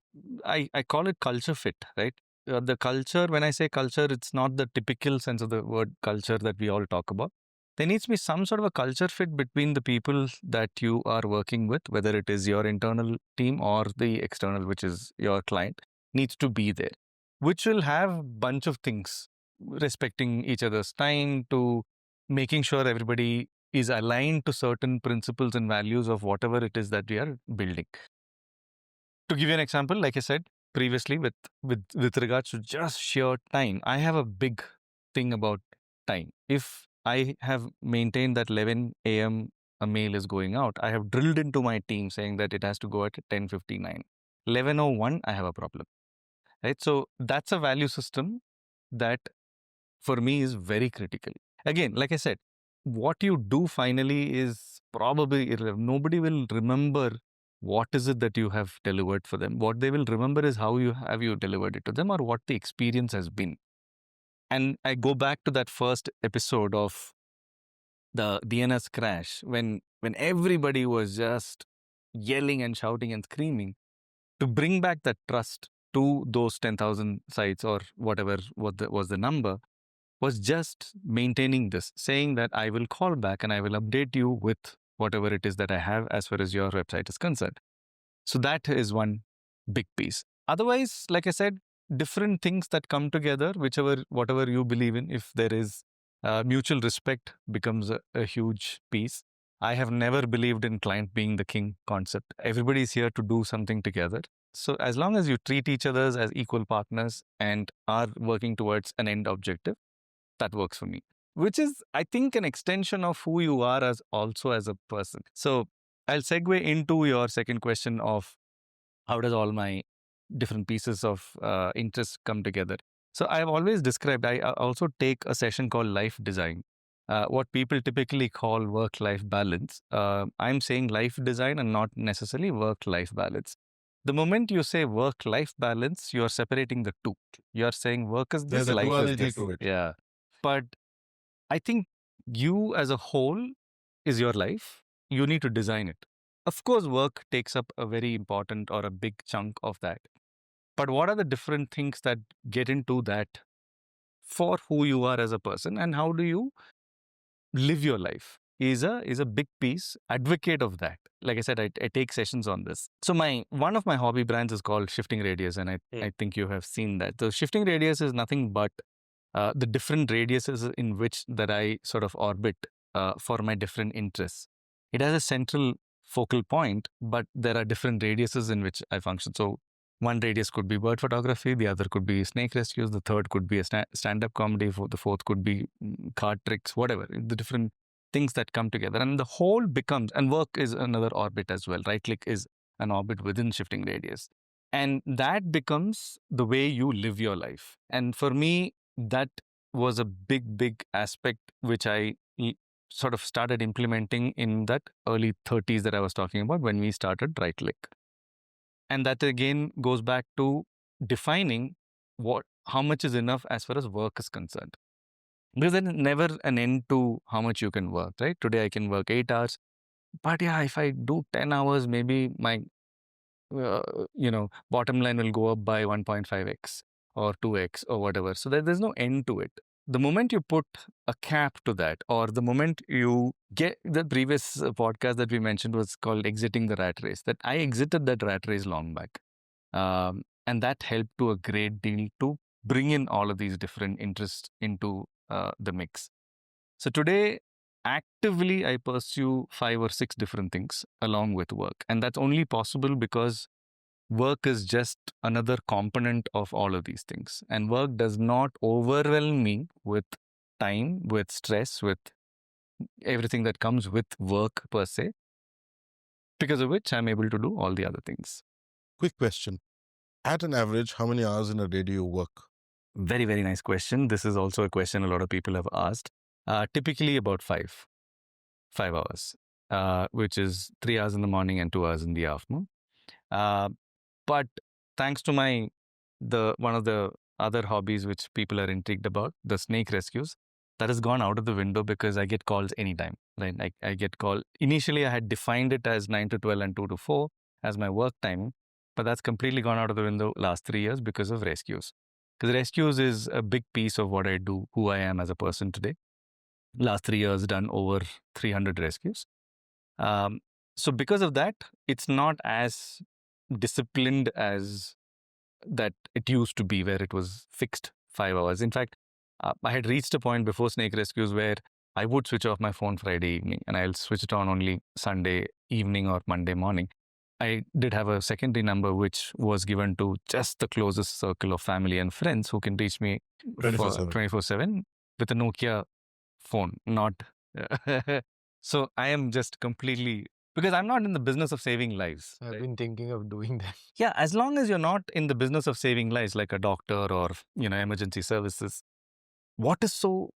I call it culture fit, right? The culture, when I say culture, it's not the typical sense of the word culture that we all talk about. There needs to be some sort of a culture fit between the people that you are working with, whether it is your internal team or the external, which is your client, needs to be there, which will have a bunch of things, respecting each other's time, to making sure everybody is aligned to certain principles and values of whatever it is that we are building. To give you an example, like I said previously, with regards to just sheer time, I have a big thing about time. If I have maintained that 11 a.m. a mail is going out, I have drilled into my team saying that it has to go at 10:59. 11:01, I have a problem. Right? So that's a value system that for me is very critical. Again, like I said, what you do finally is probably irrelevant. Nobody will remember what is it that you have delivered for them. What they will remember is how you delivered it to them, or what the experience has been. And I go back to that first episode of the DNS crash, when everybody was just yelling and shouting and screaming to bring back that trust to those 10,000 sites, or whatever was the number, was just maintaining this, saying that I will call back and I will update you with whatever it is that I have as far as your website is concerned. So that is one big piece. Otherwise, like I said, different things that come together, whatever you believe in, if there is mutual respect, becomes a huge piece. I have never believed in client being the king concept. Everybody is here to do something together. So as long as you treat each other as equal partners and are working towards an end objective, that works for me, which is, I think, an extension of who you are as a person. So I'll segue into your second question of how does all my different pieces of interest come together. So I've always described, I also take a session called life design, what people typically call work-life balance. I'm saying life design and not necessarily work-life balance. The moment you say work-life balance, you're separating the two. You're saying work is this, There's a life is duality this. to it. Yeah. But I think you as a whole is your life. You need to design it. Of course, work takes up a very important or a big chunk of that. But what are the different things that get into that for who you are as a person, and how do you live your life is a big piece. Advocate of that. Like I said, I take sessions on this. So one of my hobby brands is called Shifting Radius, and I think you have seen that. So Shifting Radius is nothing but the different radiuses in which that I sort of orbit for my different interests. It has a central focal point, but there are different radiuses in which I function. So one radius could be bird photography, the other could be snake rescues, the third could be a stand-up comedy, the fourth could be card tricks, whatever, the different things that come together. And the whole becomes, and work is another orbit as well. Right click is an orbit within shifting radius. And that becomes the way you live your life. And for me, that was a big aspect which I sort of started implementing in that early 30s that I was talking about when we started writeclick. And that again goes back to defining how much is enough as far as work is concerned. Because there's never an end to how much you can work, right? Today I can work 8 hours, but yeah, if I do 10 hours, maybe my bottom line will go up by 1.5x or 2x or whatever. So there's no end to it. The moment you put a cap to that, or the moment you get the previous podcast that we mentioned was called exiting the rat race, that I exited that rat race long back. And that helped to a great deal to bring in all of these different interests into the mix. So today, actively, I pursue 5 or 6 different things along with work. And that's only possible because work is just another component of all of these things. And work does not overwhelm me with time, with stress, with everything that comes with work per se, because of which I'm able to do all the other things. Quick question. At an average, how many hours in a day do you work? Very nice question. This is also a question a lot of people have asked. Typically about 5 hours, which is 3 hours in the morning and 2 hours in the afternoon. But thanks to one of the other hobbies which people are intrigued about, the snake rescues, that has gone out of the window because I get calls anytime. Right? I get called. Initially, I had defined it as 9 to 12 and 2 to 4 as my work time, but that's completely gone out of the window last 3 years because of rescues. Because rescues is a big piece of what I do, who I am as a person today. Last 3 years, done over 300 rescues. So because of that, it's not as disciplined as that it used to be, where it was fixed 5 hours. In fact, I had reached a point before snake rescues where I would switch off my phone Friday evening and I'll switch it on only Sunday evening or Monday morning. I did have a secondary number which was given to just the closest circle of family and friends who can reach me 24/7. 24/7 with a Nokia phone, not. So I am just completely, because I'm not in the business of saving lives. I've been thinking of doing that. Yeah, as long as you're not in the business of saving lives, like a doctor or emergency services, what is so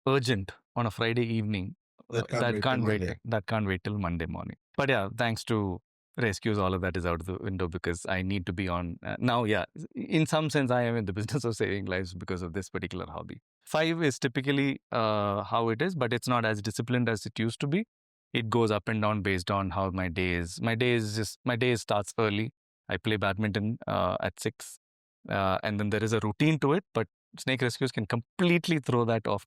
urgent on a Friday evening That can't wait till Monday. that can't wait till Monday morning? But yeah, thanks to rescues, all of that is out of the window because I need to be on now. Yeah, in some sense, I am in the business of saving lives because of this particular hobby. 5 is typically how it is, but it's not as disciplined as it used to be. It goes up and down based on how my day is. My day starts early. I play badminton at 6, and then there is a routine to it. But snake rescues can completely throw that off.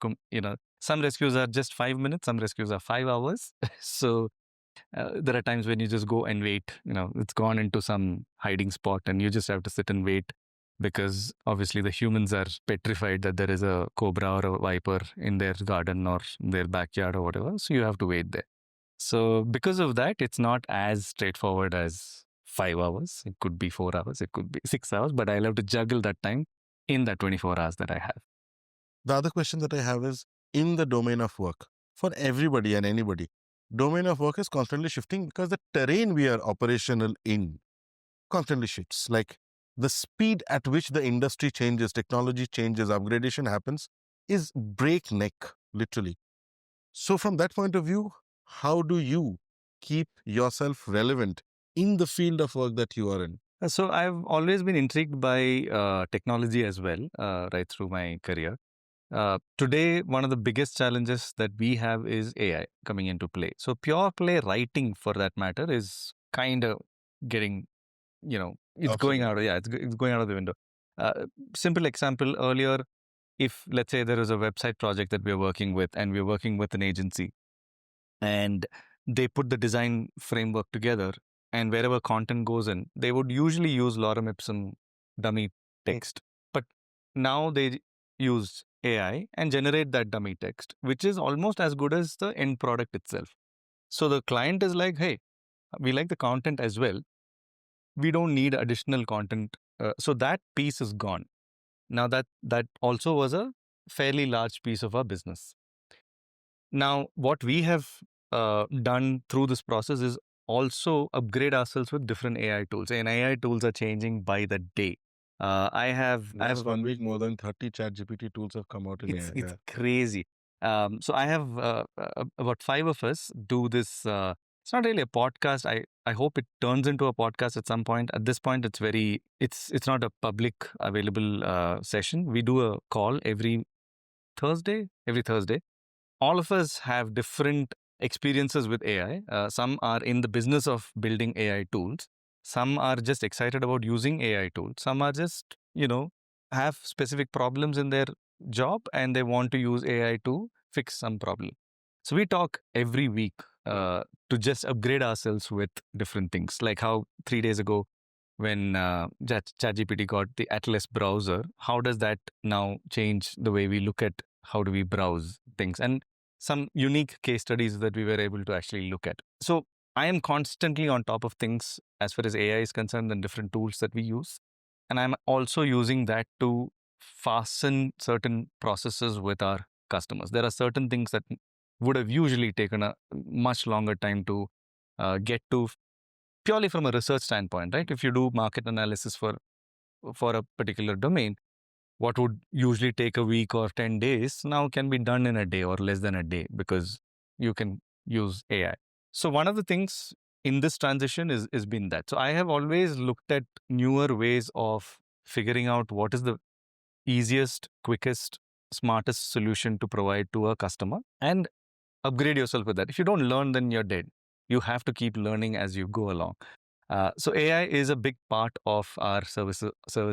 Some rescues are just 5 minutes. Some rescues are 5 hours. So there are times when you just go and wait. It's gone into some hiding spot, and you just have to sit and wait because obviously the humans are petrified that there is a cobra or a viper in their garden or their backyard or whatever. So you have to wait there. So because of that, it's not as straightforward as 5 hours. It could be 4 hours. It could be 6 hours. But I'll have to juggle that time in that 24 hours that I have. The other question that I have is, in the domain of work, for everybody and anybody, domain of work is constantly shifting because the terrain we are operational in constantly shifts. Like the speed at which the industry changes, technology changes, upgradation happens is breakneck, literally. So from that point of view, how do you keep yourself relevant in the field of work that you are in? So I've always been intrigued by technology as well, right through my career. Today, one of the biggest challenges that we have is AI coming into play. So pure play writing, for that matter, is kind of getting, it's going out. It's going out of the window. Simple example earlier, if let's say there is a website project that we're working with, and we're working with an agency, and they put the design framework together, and wherever content goes in, they would usually use lorem ipsum dummy text. But now they use AI and generate that dummy text, which is almost as good as the end product itself. So the client is like, hey, we like the content as well. We don't need additional content. So that piece is gone. Now that also was a fairly large piece of our business. Now, what we have done through this process is also upgrade ourselves with different AI tools. And AI tools are changing by the day. I have Last 1 week, more than 30 ChatGPT tools have come out in AI. it's crazy. So I have about 5 of us do this. It's not really a podcast. I hope it turns into a podcast at some point. At this point, it's not a public available session. We do a call every Thursday. All of us have different experiences with AI. Some are in the business of building AI tools. Some are just excited about using AI tools. Some are just, have specific problems in their job and they want to use AI to fix some problem. So we talk every week to just upgrade ourselves with different things. Like how 3 days ago, when ChatGPT got the Atlas browser, how does that now change the way we look at how do we browse things, and some unique case studies that we were able to actually look at. So I am constantly on top of things as far as AI is concerned and different tools that we use. And I'm also using that to fasten certain processes with our customers. There are certain things that would have usually taken a much longer time to get to, purely from a research standpoint, right? If you do market analysis for a particular domain, what would usually take a week or 10 days now can be done in a day or less than a day because you can use AI. So one of the things in this transition is been that. So I have always looked at newer ways of figuring out what is the easiest, quickest, smartest solution to provide to a customer and upgrade yourself with that. If you don't learn, then you're dead. You have to keep learning as you go along. So AI is a big part of our service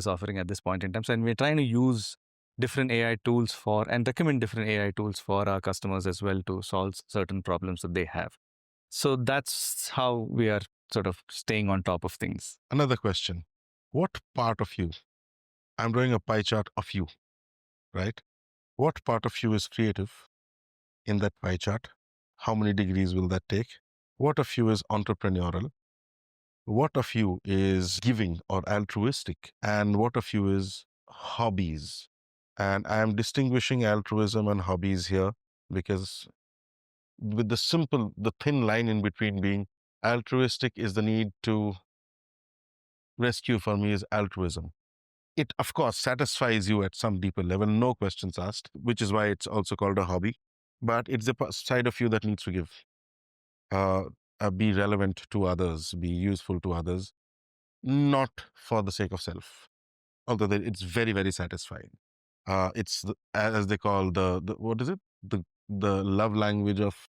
offering at this point in time. So, and we're trying to use different AI tools for and recommend different AI tools for our customers as well to solve certain problems that they have. So that's how we are sort of staying on top of things. Another question. What part of you, I'm drawing a pie chart of you, right? What part of you is creative in that pie chart? How many degrees will that take? What of you is entrepreneurial? What of you is giving or altruistic? And what of you is hobbies? And I am distinguishing altruism and hobbies here because with the thin line in between being altruistic is the need to rescue for me is altruism. It, of course, satisfies you at some deeper level, no questions asked, which is why it's also called a hobby. But it's the side of you that needs to give, be relevant to others, be useful to others, not for the sake of self. Although it's very, very satisfying. It's as they call the what is it? The love language of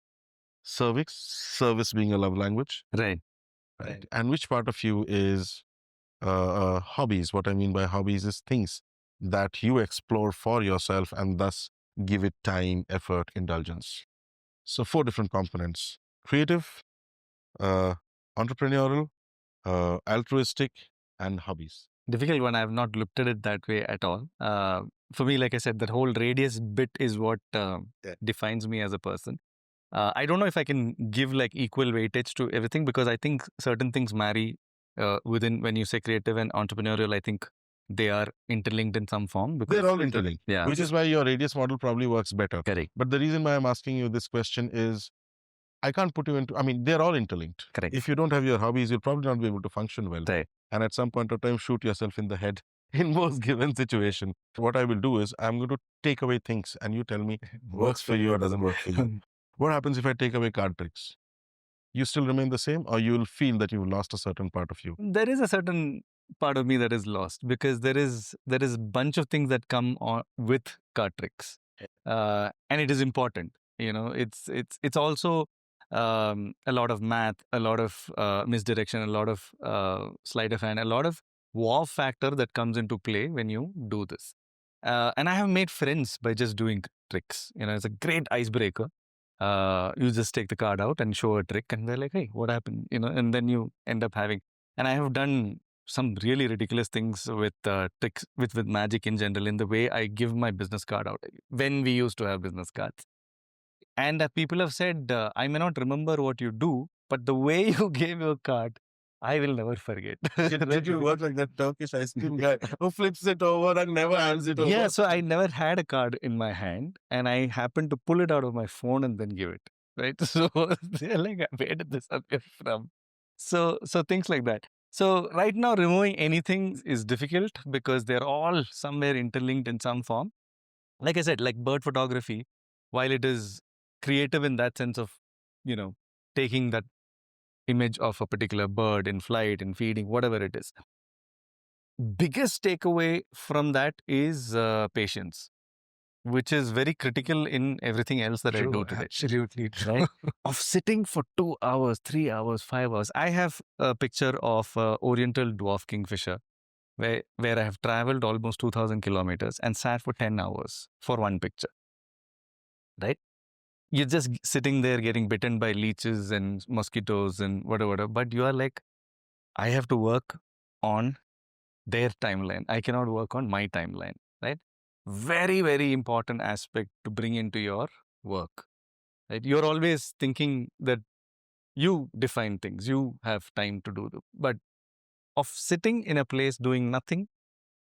service being a love language. Right. Right. And which part of you is hobbies? What I mean by hobbies is things that you explore for yourself and thus give it time, effort, indulgence. So 4 different components: creative, entrepreneurial, altruistic, and hobbies. Difficult one. I have not looked at it that way at all. For me, like I said, that whole radius bit is what defines me as a person. I don't know if I can give like equal weightage to everything because I think certain things marry within when you say creative and entrepreneurial. I think they are interlinked in some form. Because, They're all interlinked, yeah, which is why your radius model probably works better. Correct. But the reason why I'm asking you this question is I can't put you into, I mean, they're all interlinked. Correct. If you don't have your hobbies, you'll probably not be able to function well. Right. And at some point of time, shoot yourself in the head in most given situation. What I will do is I'm going to take away things and you tell me works for you or doesn't work for you. What happens if I take away card tricks? You still remain the same or you'll feel that you've lost a certain part of you? There is a certain part of me that is lost because there is a bunch of things that come on with card tricks, and it is important. It's also a lot of math, a lot of misdirection, a lot of sleight of hand, a lot of wow factor that comes into play when you do this. And I have made friends by just doing tricks. It's a great icebreaker. You just take the card out and show a trick, and they're like, "Hey, what happened?" And then you end up having. And I have done some really ridiculous things with tricks with magic in general in the way I give my business card out when we used to have business cards. And people have said, I may not remember what you do, but the way you gave your card, I will never forget. Did you work like that Turkish ice cream guy who flips it over and never hands it over? Yeah, so I never had a card in my hand, and I happened to pull it out of my phone and then give it. Right, so they're like, where did this appear from? So things like that. So right now, removing anything is difficult because they're all somewhere interlinked in some form. Like I said, like bird photography, while it is creative in that sense of, taking that image of a particular bird in flight, in feeding, whatever it is. Biggest takeaway from that is patience, which is very critical in everything else that I do today. Absolutely true. Right? Of sitting for 2 hours, 3 hours, 5 hours. I have a picture of Oriental dwarf kingfisher where I have traveled almost 2,000 kilometers and sat for 10 hours for one picture. Right? You're just sitting there getting bitten by leeches and mosquitoes and whatever, but you are like, I have to work on their timeline. I cannot work on my timeline, right? Very, very important aspect to bring into your work, right? You're always thinking that you define things, you have time to do them, but of sitting in a place doing nothing,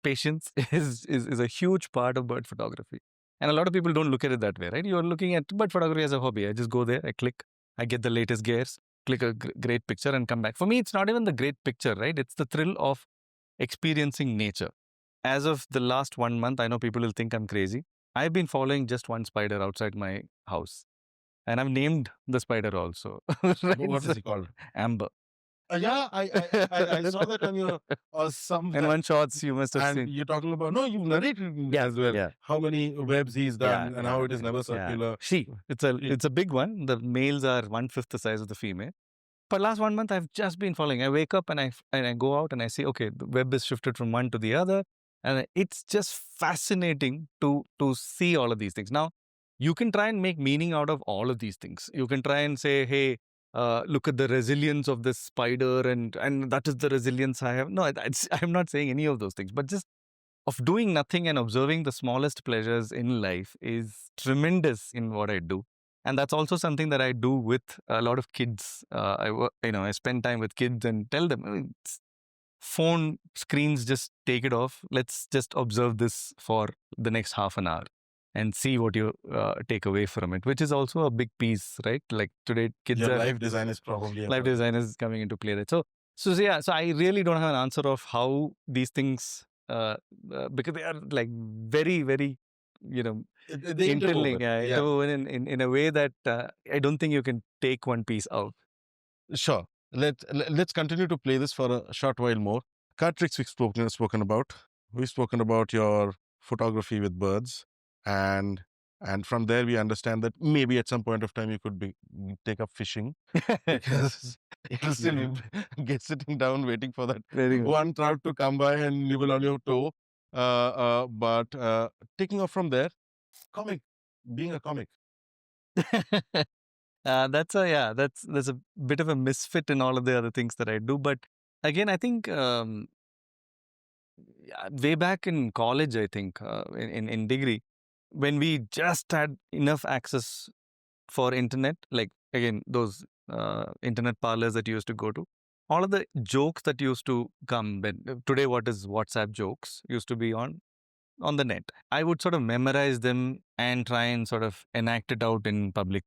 patience is a huge part of bird photography. And a lot of people don't look at it that way, right? You're looking at bird photography as a hobby. I just go there, I click, I get the latest gears, click a great picture and come back. For me, it's not even the great picture, right? It's the thrill of experiencing nature. As of the last 1 month, I know people will think I'm crazy. I've been following just one spider outside my house. And I've named the spider also. Right? What is it called? Amber. Yeah, I saw that on your some. In one shots, you must have And seen. you're talking about, no, you've narrated it as well. Yeah. How many webs he's done and how it is never circular. She. It's a big one. The males are 1/5 the size of the female. For last 1 month, I've just been following. I wake up and I go out and I see, okay, the web is shifted from one to the other. And it's just fascinating to see all of these things. Now, you can try and make meaning out of all of these things. You can try and say, hey, look at the resilience of this spider and that is the resilience I have. No, I'm not saying any of those things, but just of doing nothing and observing the smallest pleasures in life is tremendous in what I do. And that's also something that I do with a lot of kids. I spend time with kids and tell them, phone screens, just take it off. Let's just observe this for the next half an hour and see what you take away from it, which is also a big piece, right? Like today, kids Your are... life design is probably... Life design is coming into play. Right? So I really don't have an answer of how these things... because they are like very, very, They interlinked, interwoven. in a way that I don't think you can take one piece out. Sure. Let's continue to play this for a short while more. Card tricks we've spoken about. We've spoken about your photography with birds, and from there we understand that maybe at some point of time you could take up fishing because you'll still get sitting down waiting for that one trout to come by and nibble on your toe. But taking off from there, being a comic. That's a bit of a misfit in all of the other things that I do. But again, I think way back in college, I think in degree, when we just had enough access for internet, like again those internet parlors that you used to go to, all of the jokes that used to come today, what is WhatsApp jokes, used to be on the net. I would sort of memorize them and try and sort of enact it out in public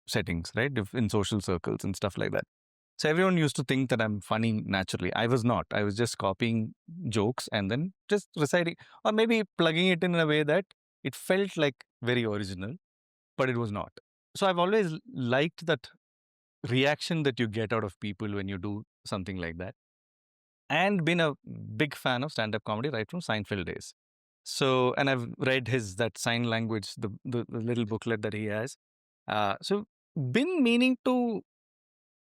settings, right? In social circles and stuff like that. So everyone used to think that I'm funny naturally. I was not. I was just copying jokes and then just reciting, or maybe plugging it in a way that it felt like very original, but it was not. So I've always liked that reaction that you get out of people when you do something like that, and been a big fan of stand-up comedy right from Seinfeld days. So, and I've read that sign language, the little booklet that he has. So been meaning to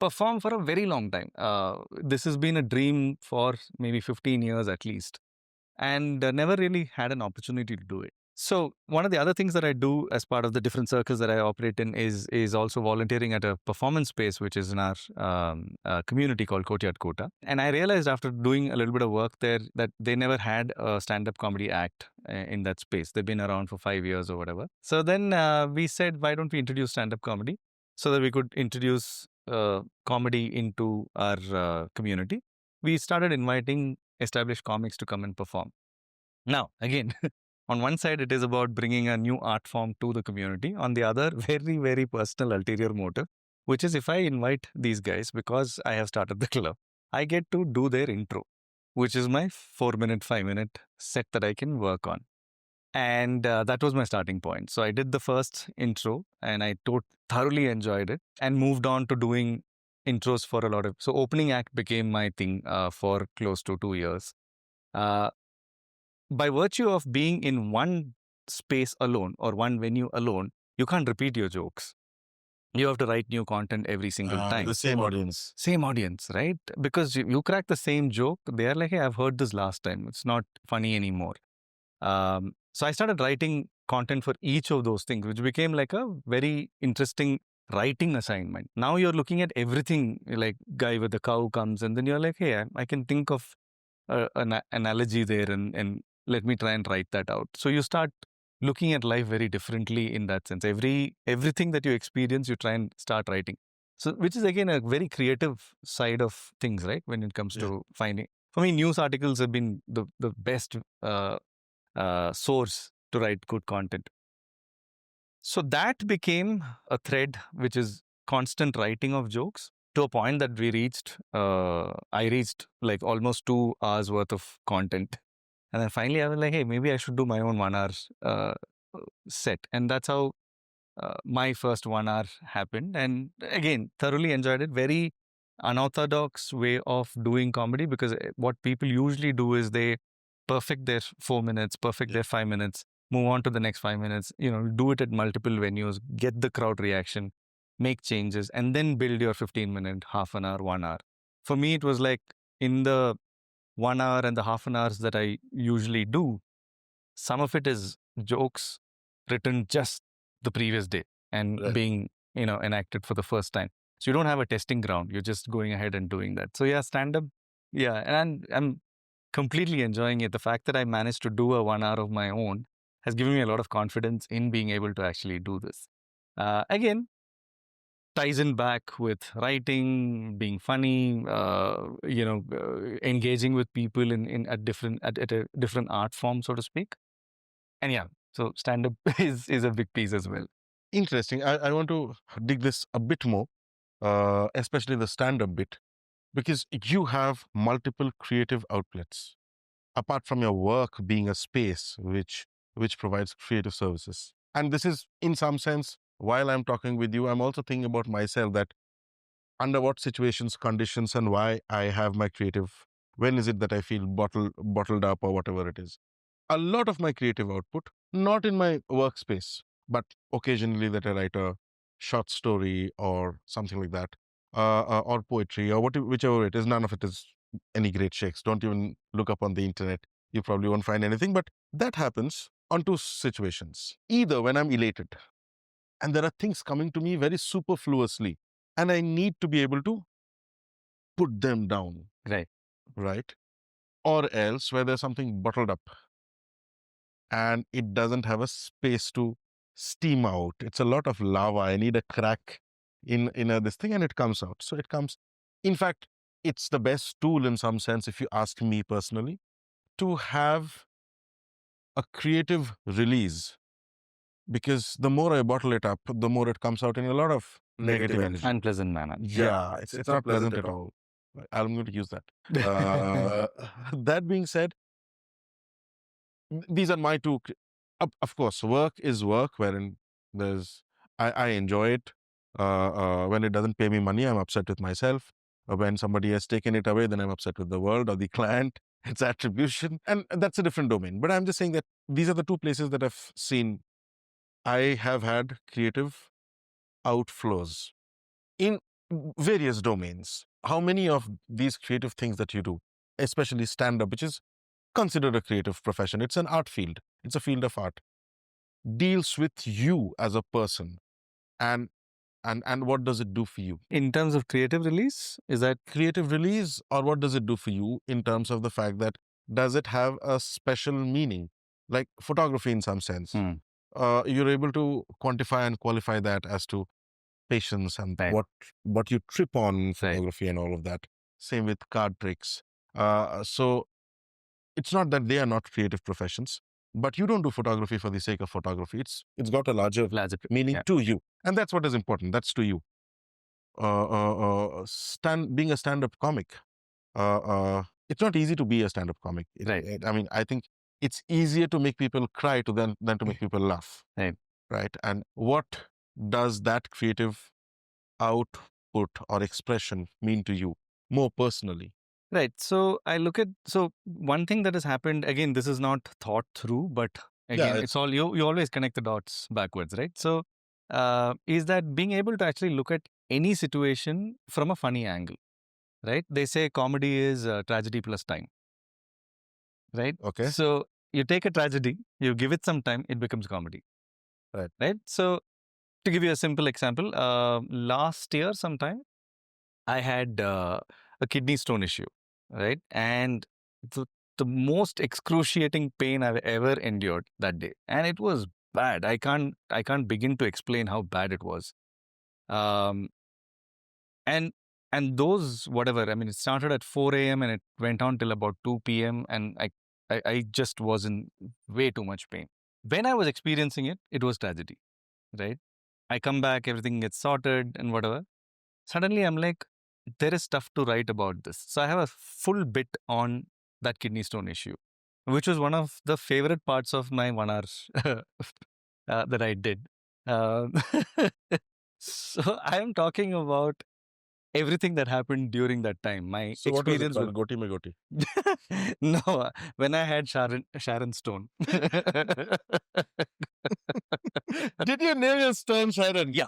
perform for a very long time. This has been a dream for maybe 15 years at least, and never really had an opportunity to do it. So one of the other things that I do as part of the different circles that I operate in is also volunteering at a performance space, which is in our community called Courtyard Kota. And I realized after doing a little bit of work there that they never had a stand-up comedy act in that space. They've been around for 5 years or whatever. So then we said, why don't we introduce stand-up comedy so that we could introduce comedy into our community, we started inviting established comics to come and perform. Now, again, on one side, it is about bringing a new art form to the community. On the other, very, very personal ulterior motive, which is if I invite these guys because I have started the club, I get to do their intro, which is my 4 minute, 5 minute set that I can work on. And that was my starting point. So I did the first intro and I thoroughly enjoyed it and moved on to doing intros for a lot of. So opening act became my thing for close to 2 years. Uh, by virtue of being in one space alone or one venue alone, you can't repeat your jokes. You have to write new content every single time. The same audience. Same audience, right? Because you crack the same joke, they are like, hey, I've heard this last time. It's not funny anymore. So I started writing content for each of those things, which became like a very interesting writing assignment. Now you're looking at everything, like guy with the cow comes, and then you're like, hey, I can think of an analogy there, and let me try and write that out. So you start looking at life very differently in that sense. Everything that you experience, you try and start writing. So, which is again a very creative side of things, right? When it comes to finding. For me, news articles have been the best source to write good content. So that became a thread, which is constant writing of jokes to a point that I reached like almost 2 hours worth of content. And then finally I was like, hey, maybe I should do my own 1 hour set. And that's how my first 1 hour happened. And again, thoroughly enjoyed it. Very unorthodox way of doing comedy, because what people usually do is they perfect their 4 minutes, perfect their 5 minutes, move on to the next 5 minutes, do it at multiple venues, get the crowd reaction, make changes, and then build your 15 minute, half an hour, 1 hour. For me, it was like in the 1 hour and the half an hours that I usually do, some of it is jokes written just the previous day and being, enacted for the first time. So you don't have a testing ground. You're just going ahead and doing that. So yeah, stand up. Yeah. And I'm completely enjoying it. The fact that I managed to do a 1 hour of my own has given me a lot of confidence in being able to actually do this. Again, ties in back with writing, being funny, engaging with people in at a different art form, so to speak. And yeah, so stand up is a big piece as well. Interesting. I want to dig this a bit more, especially the stand-up bit, because you have multiple creative outlets apart from your work being a space which provides creative services. And this is, in some sense, while I'm talking with you, I'm also thinking about myself, that under what situations, conditions, and why I have my creative. When is it that I feel bottled up or whatever it is? A lot of my creative output, not in my workspace, but occasionally that I write a short story or something like that, or poetry or whichever it is. None of it is any great shakes. Don't even look up on the internet. You probably won't find anything. But that happens on two situations. Either when I'm elated and there are things coming to me very superfluously, and I need to be able to put them down. Right. Or else where there's something bottled up and it doesn't have a space to steam out. It's a lot of lava. I need a crack in this thing, and it comes out. So it comes. In fact, it's the best tool in some sense, if you ask me personally, to have a creative release. Because the more I bottle it up, the more it comes out in a lot of negative energy. Unpleasant manner. Yeah, it's not pleasant at all. I'm going to use that. That being said, these are my two. Of course, work is work, wherein I enjoy it. When it doesn't pay me money, I'm upset with myself. When somebody has taken it away, then I'm upset with the world or the client. It's attribution, and that's a different domain. But I'm just saying that these are the two places that I've seen. I have had creative outflows in various domains. How many of these creative things that you do, especially stand-up, which is considered a creative profession, it's an art field, it's a field of art, deals with you as a person, and what does it do for you in terms of creative release? Is that creative release, or what does it do for you in terms of the fact that does it have a special meaning, like photography in some sense? You're able to quantify and qualify that as to patience and Right. what you trip on in Right. photography and all of that. Same with card tricks. So it's not that they are not creative professions, but you don't do photography for the sake of photography. It's got a larger meaning Yeah. to you, and that's what is important. That's to you. Being a stand-up comic, it's not easy to be a stand-up comic. Right. I mean, I think it's easier to make people cry than to make people laugh. Right. Right. And what does that creative output or expression mean to you more personally? Right. So I look at, so one thing that has happened, again, this is not thought through, but again, it's all, you always connect the dots backwards, right? So is that being able to actually look at any situation from a funny angle, right? They say comedy is tragedy plus time, right? Okay. So you take a tragedy, you give it some time, it becomes comedy. Right. Right. So to give you a simple example, last year sometime, I had a kidney stone issue, right? And the most excruciating pain I've ever endured that day, and it was bad. I can't begin to explain how bad it was. Um, and and those, whatever, I mean, it started at 4 a.m. and it went on till about 2 p.m. and I just was in way too much pain. When I was experiencing it, it was tragedy, right? I come back, everything gets sorted and whatever. Suddenly I'm like, there is stuff to write about this. So I have a full bit on that kidney stone issue, which was one of the favorite parts of my 1 hour that I did. Um, so I am talking about everything that happened during that time. My So what was it experience called? with Goti me goti. no, when I had Sharon Stone. Did you name your stone Sharon? Yeah.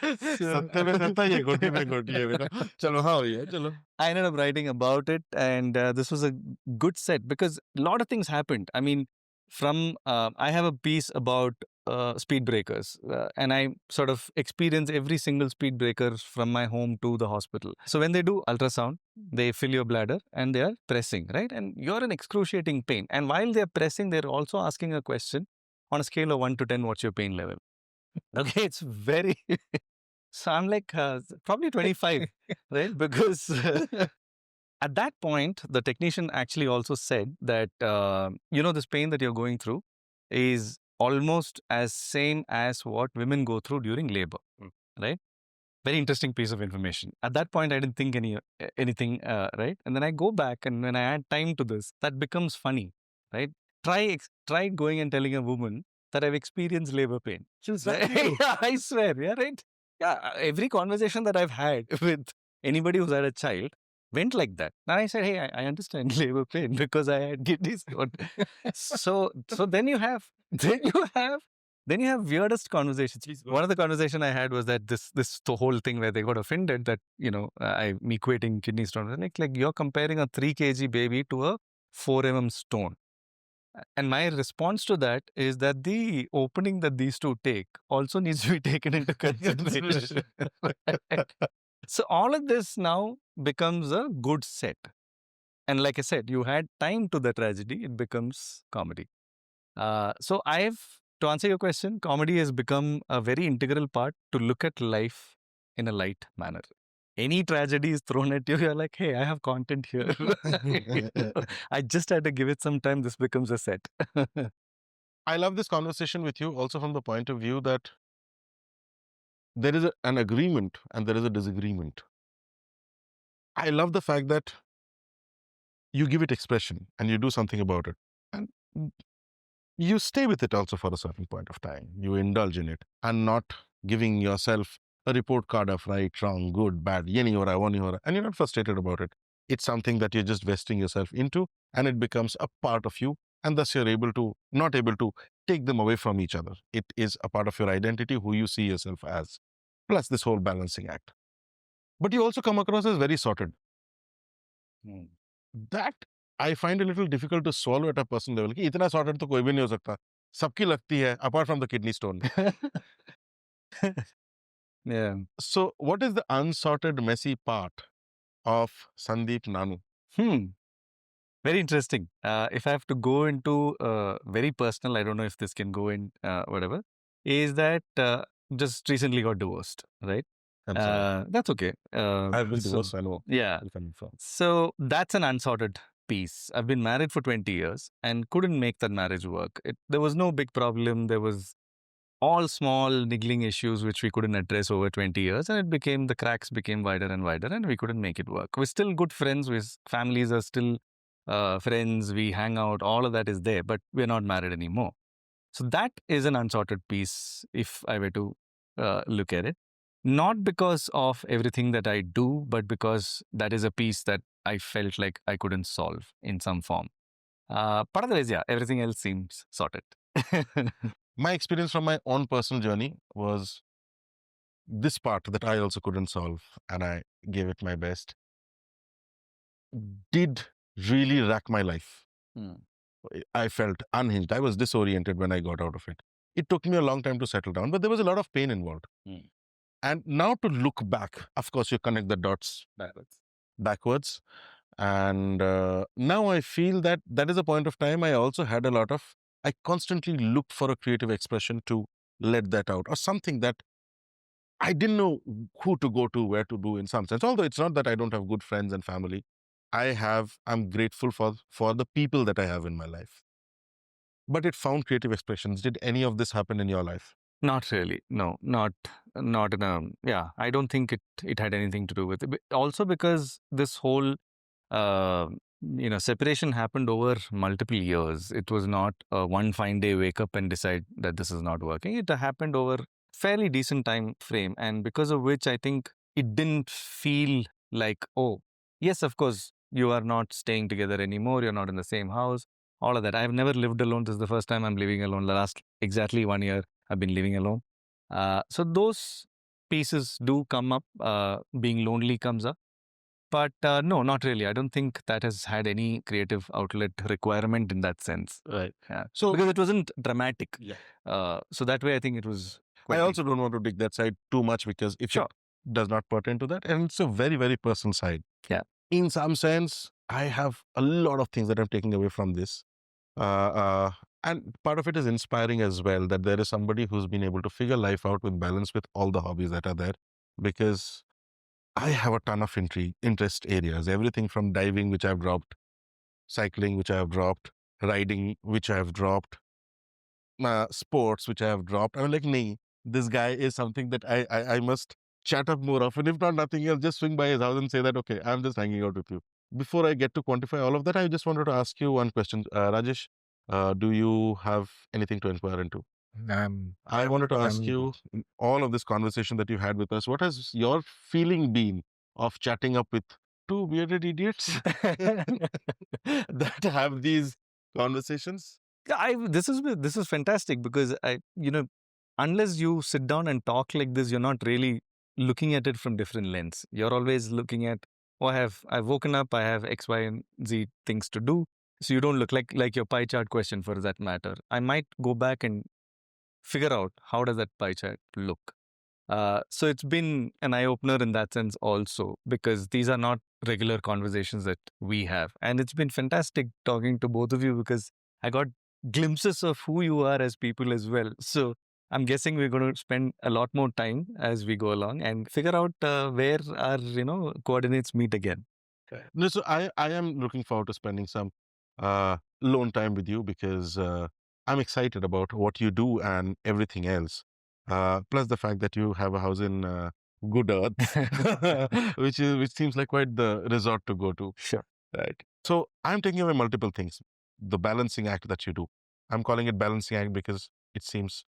सत्ते में सत्ता ये गोटी में गोटी है बेटा चलो हाँ भैया चलो I ended up writing about it, and this was a good set because a lot of things happened. I mean, from I have a piece about speed breakers, and I sort of experience every single speed breaker from my home to the hospital. So when they do ultrasound, they fill your bladder and they are pressing, right? And you're in excruciating pain. And while they're pressing, they're also asking a question on a scale of 1 to 10, what's your pain level? Okay, it's very. So I'm like probably 25, right? Because at that point, the technician actually also said that, this pain that you're going through is almost as same as what women go through during labor, right? Very interesting piece of information. At that point, I didn't think anything, right? And then I go back, and when I add time to this, that becomes funny, right? Try going and telling a woman that I've experienced labor pain. Yeah, I swear, yeah, right? Yeah, every conversation that I've had with anybody who's had a child went like that. And I said, hey, I understand labor pain because I had kidney stone. So then you have weirdest conversations. One of the conversation I had was that this the whole thing where they got offended that me equating kidney stone, like you're comparing a 3 kg baby to a 4 mm stone. And my response to that is that the opening that these two take also needs to be taken into consideration. So all of this now becomes a good set. And like I said, you had time to the tragedy, it becomes comedy. So to answer your question, comedy has become a very integral part to look at life in a light manner. Any tragedy is thrown at you, you're like, hey, I have content here. I just had to give it some time. This becomes a set. I love this conversation with you also from the point of view that there is an agreement and there is a disagreement. I love the fact that you give it expression and you do something about it. And you stay with it also for a certain point of time. You indulge in it and not giving yourself a report card of right, wrong, good, bad, ye nahi ho raha, wo nahi ho raha, and you're not frustrated about it. It's something that you're just vesting yourself into and it becomes a part of you. And thus you're not able to take them away from each other. It is a part of your identity, who you see yourself as, plus this whole balancing act. But you also come across as very sorted. That I find a little difficult to swallow at a personal level. कि इतना sorted तो कोई भी नहीं हो सकता. सबकी लगती है, apart from the kidney stone. Yeah. So, what is the unsorted, messy part of Sandeep Nanu? Very interesting. If I have to go into very personal, I don't know if this can go in whatever, is that just recently got divorced, right? I'm sorry. That's okay. I've been so, divorced, I know. yeah. Where you're coming from. So that's an unsorted piece. I've been married for 20 years and couldn't make that marriage work. There was no big problem. There was all small niggling issues which we couldn't address over 20 years, and the cracks became wider and wider, and we couldn't make it work. We're still good friends. Families are still friends. We hang out. All of that is there, but we're not married anymore. So that is an unsorted piece, if I were to look at it. Not because of everything that I do, but because that is a piece that I felt like I couldn't solve in some form. But otherwise, yeah, everything else seems sorted. My experience from my own personal journey was this part that I also couldn't solve, and I gave it my best, did really rack my life. I felt unhinged. I was disoriented when I got out of it. It took me a long time to settle down, but there was a lot of pain involved. And now to look back, of course, you connect the dots backwards. And now I feel that that is a point of time I also had I constantly looked for a creative expression to let that out, or something that I didn't know who to go to, where to do in some sense. Although it's not that I don't have good friends and family. I'm grateful for the people that I have in my life. But it found creative expressions. Did any of this happen in your life? Not really. No, not in a, yeah, I don't think it had anything to do with it. But also because this whole uh, separation happened over multiple years. It was not a one fine day wake up and decide that this is not working. It happened over fairly decent time frame, and because of which I think it didn't feel like, oh, yes, of course, you are not staying together anymore. You're not in the same house. All of that. I've never lived alone. This is the first time I'm living alone. The last exactly 1 year I've been living alone. So those pieces do come up. Being lonely comes up. But no, not really. I don't think that has had any creative outlet requirement in that sense. Right. Yeah. So Because it wasn't dramatic. yeah. So that way, I think it was quite I also don't want to dig that side too much, because if Sure. it does not pertain to that, and it's a very, very personal side. Yeah. In some sense, I have a lot of things that I'm taking away from this. And part of it is inspiring as well, that there is somebody who's been able to figure life out with balance with all the hobbies that are there. Because I have a ton of interest areas, everything from diving, which I've dropped, cycling, which I have dropped, riding, which I have dropped, sports, which I have dropped. I'm like, nee, this guy is something that I must chat up more often. If not nothing else, just swing by his house and say that, okay, I'm just hanging out with you. Before I get to quantify all of that, I just wanted to ask you one question. Rajesh, do you have anything to inquire into? I wanted to ask you, in all of this conversation that you had with us, what has your feeling been of chatting up with two bearded idiots that have these conversations? This is fantastic, because unless you sit down and talk like this, you're not really looking at it from different lens. You're always looking at, oh, I've woken up, I have X, Y, and Z things to do. So you don't look like your pie chart question, for that matter. I might go back and figure out how does that pie chart look. So it's been an eye opener in that sense also, because these are not regular conversations that we have, and it's been fantastic talking to both of you, because I got glimpses of who you are as people as well. So I'm guessing we're going to spend a lot more time as we go along and figure out where our coordinates meet again. No, so I am looking forward to spending some alone time with you, because I'm excited about what you do and everything else. Plus the fact that you have a house in Good Earth, which seems like quite the resort to go to. Sure. Right. So I'm taking away multiple things. The balancing act that you do. I'm calling it balancing act because it seems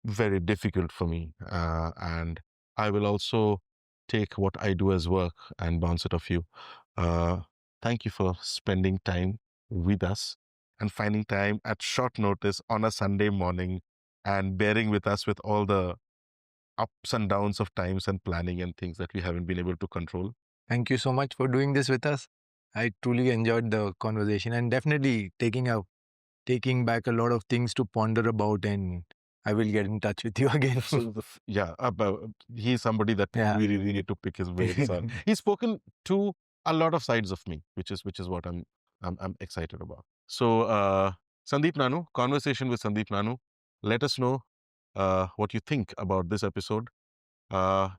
very difficult for me. And I will also take what I do as work and bounce it off you. Thank you for spending time with us and finding time at short notice on a Sunday morning and bearing with us with all the ups and downs of times and planning and things that we haven't been able to control. Thank you so much for doing this with us. I truly enjoyed the conversation, and definitely taking back a lot of things to ponder about, and I will get in touch with you again. So he's somebody that Yeah. we really need to pick his brains on. He's spoken to a lot of sides of me, which is what I'm excited about. So Sandeep Nanu, conversation with Sandeep Nanu. Let us know what you think about this episode.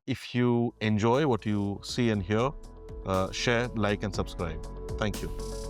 If you enjoy what you see and hear, share, like, and subscribe. Thank you.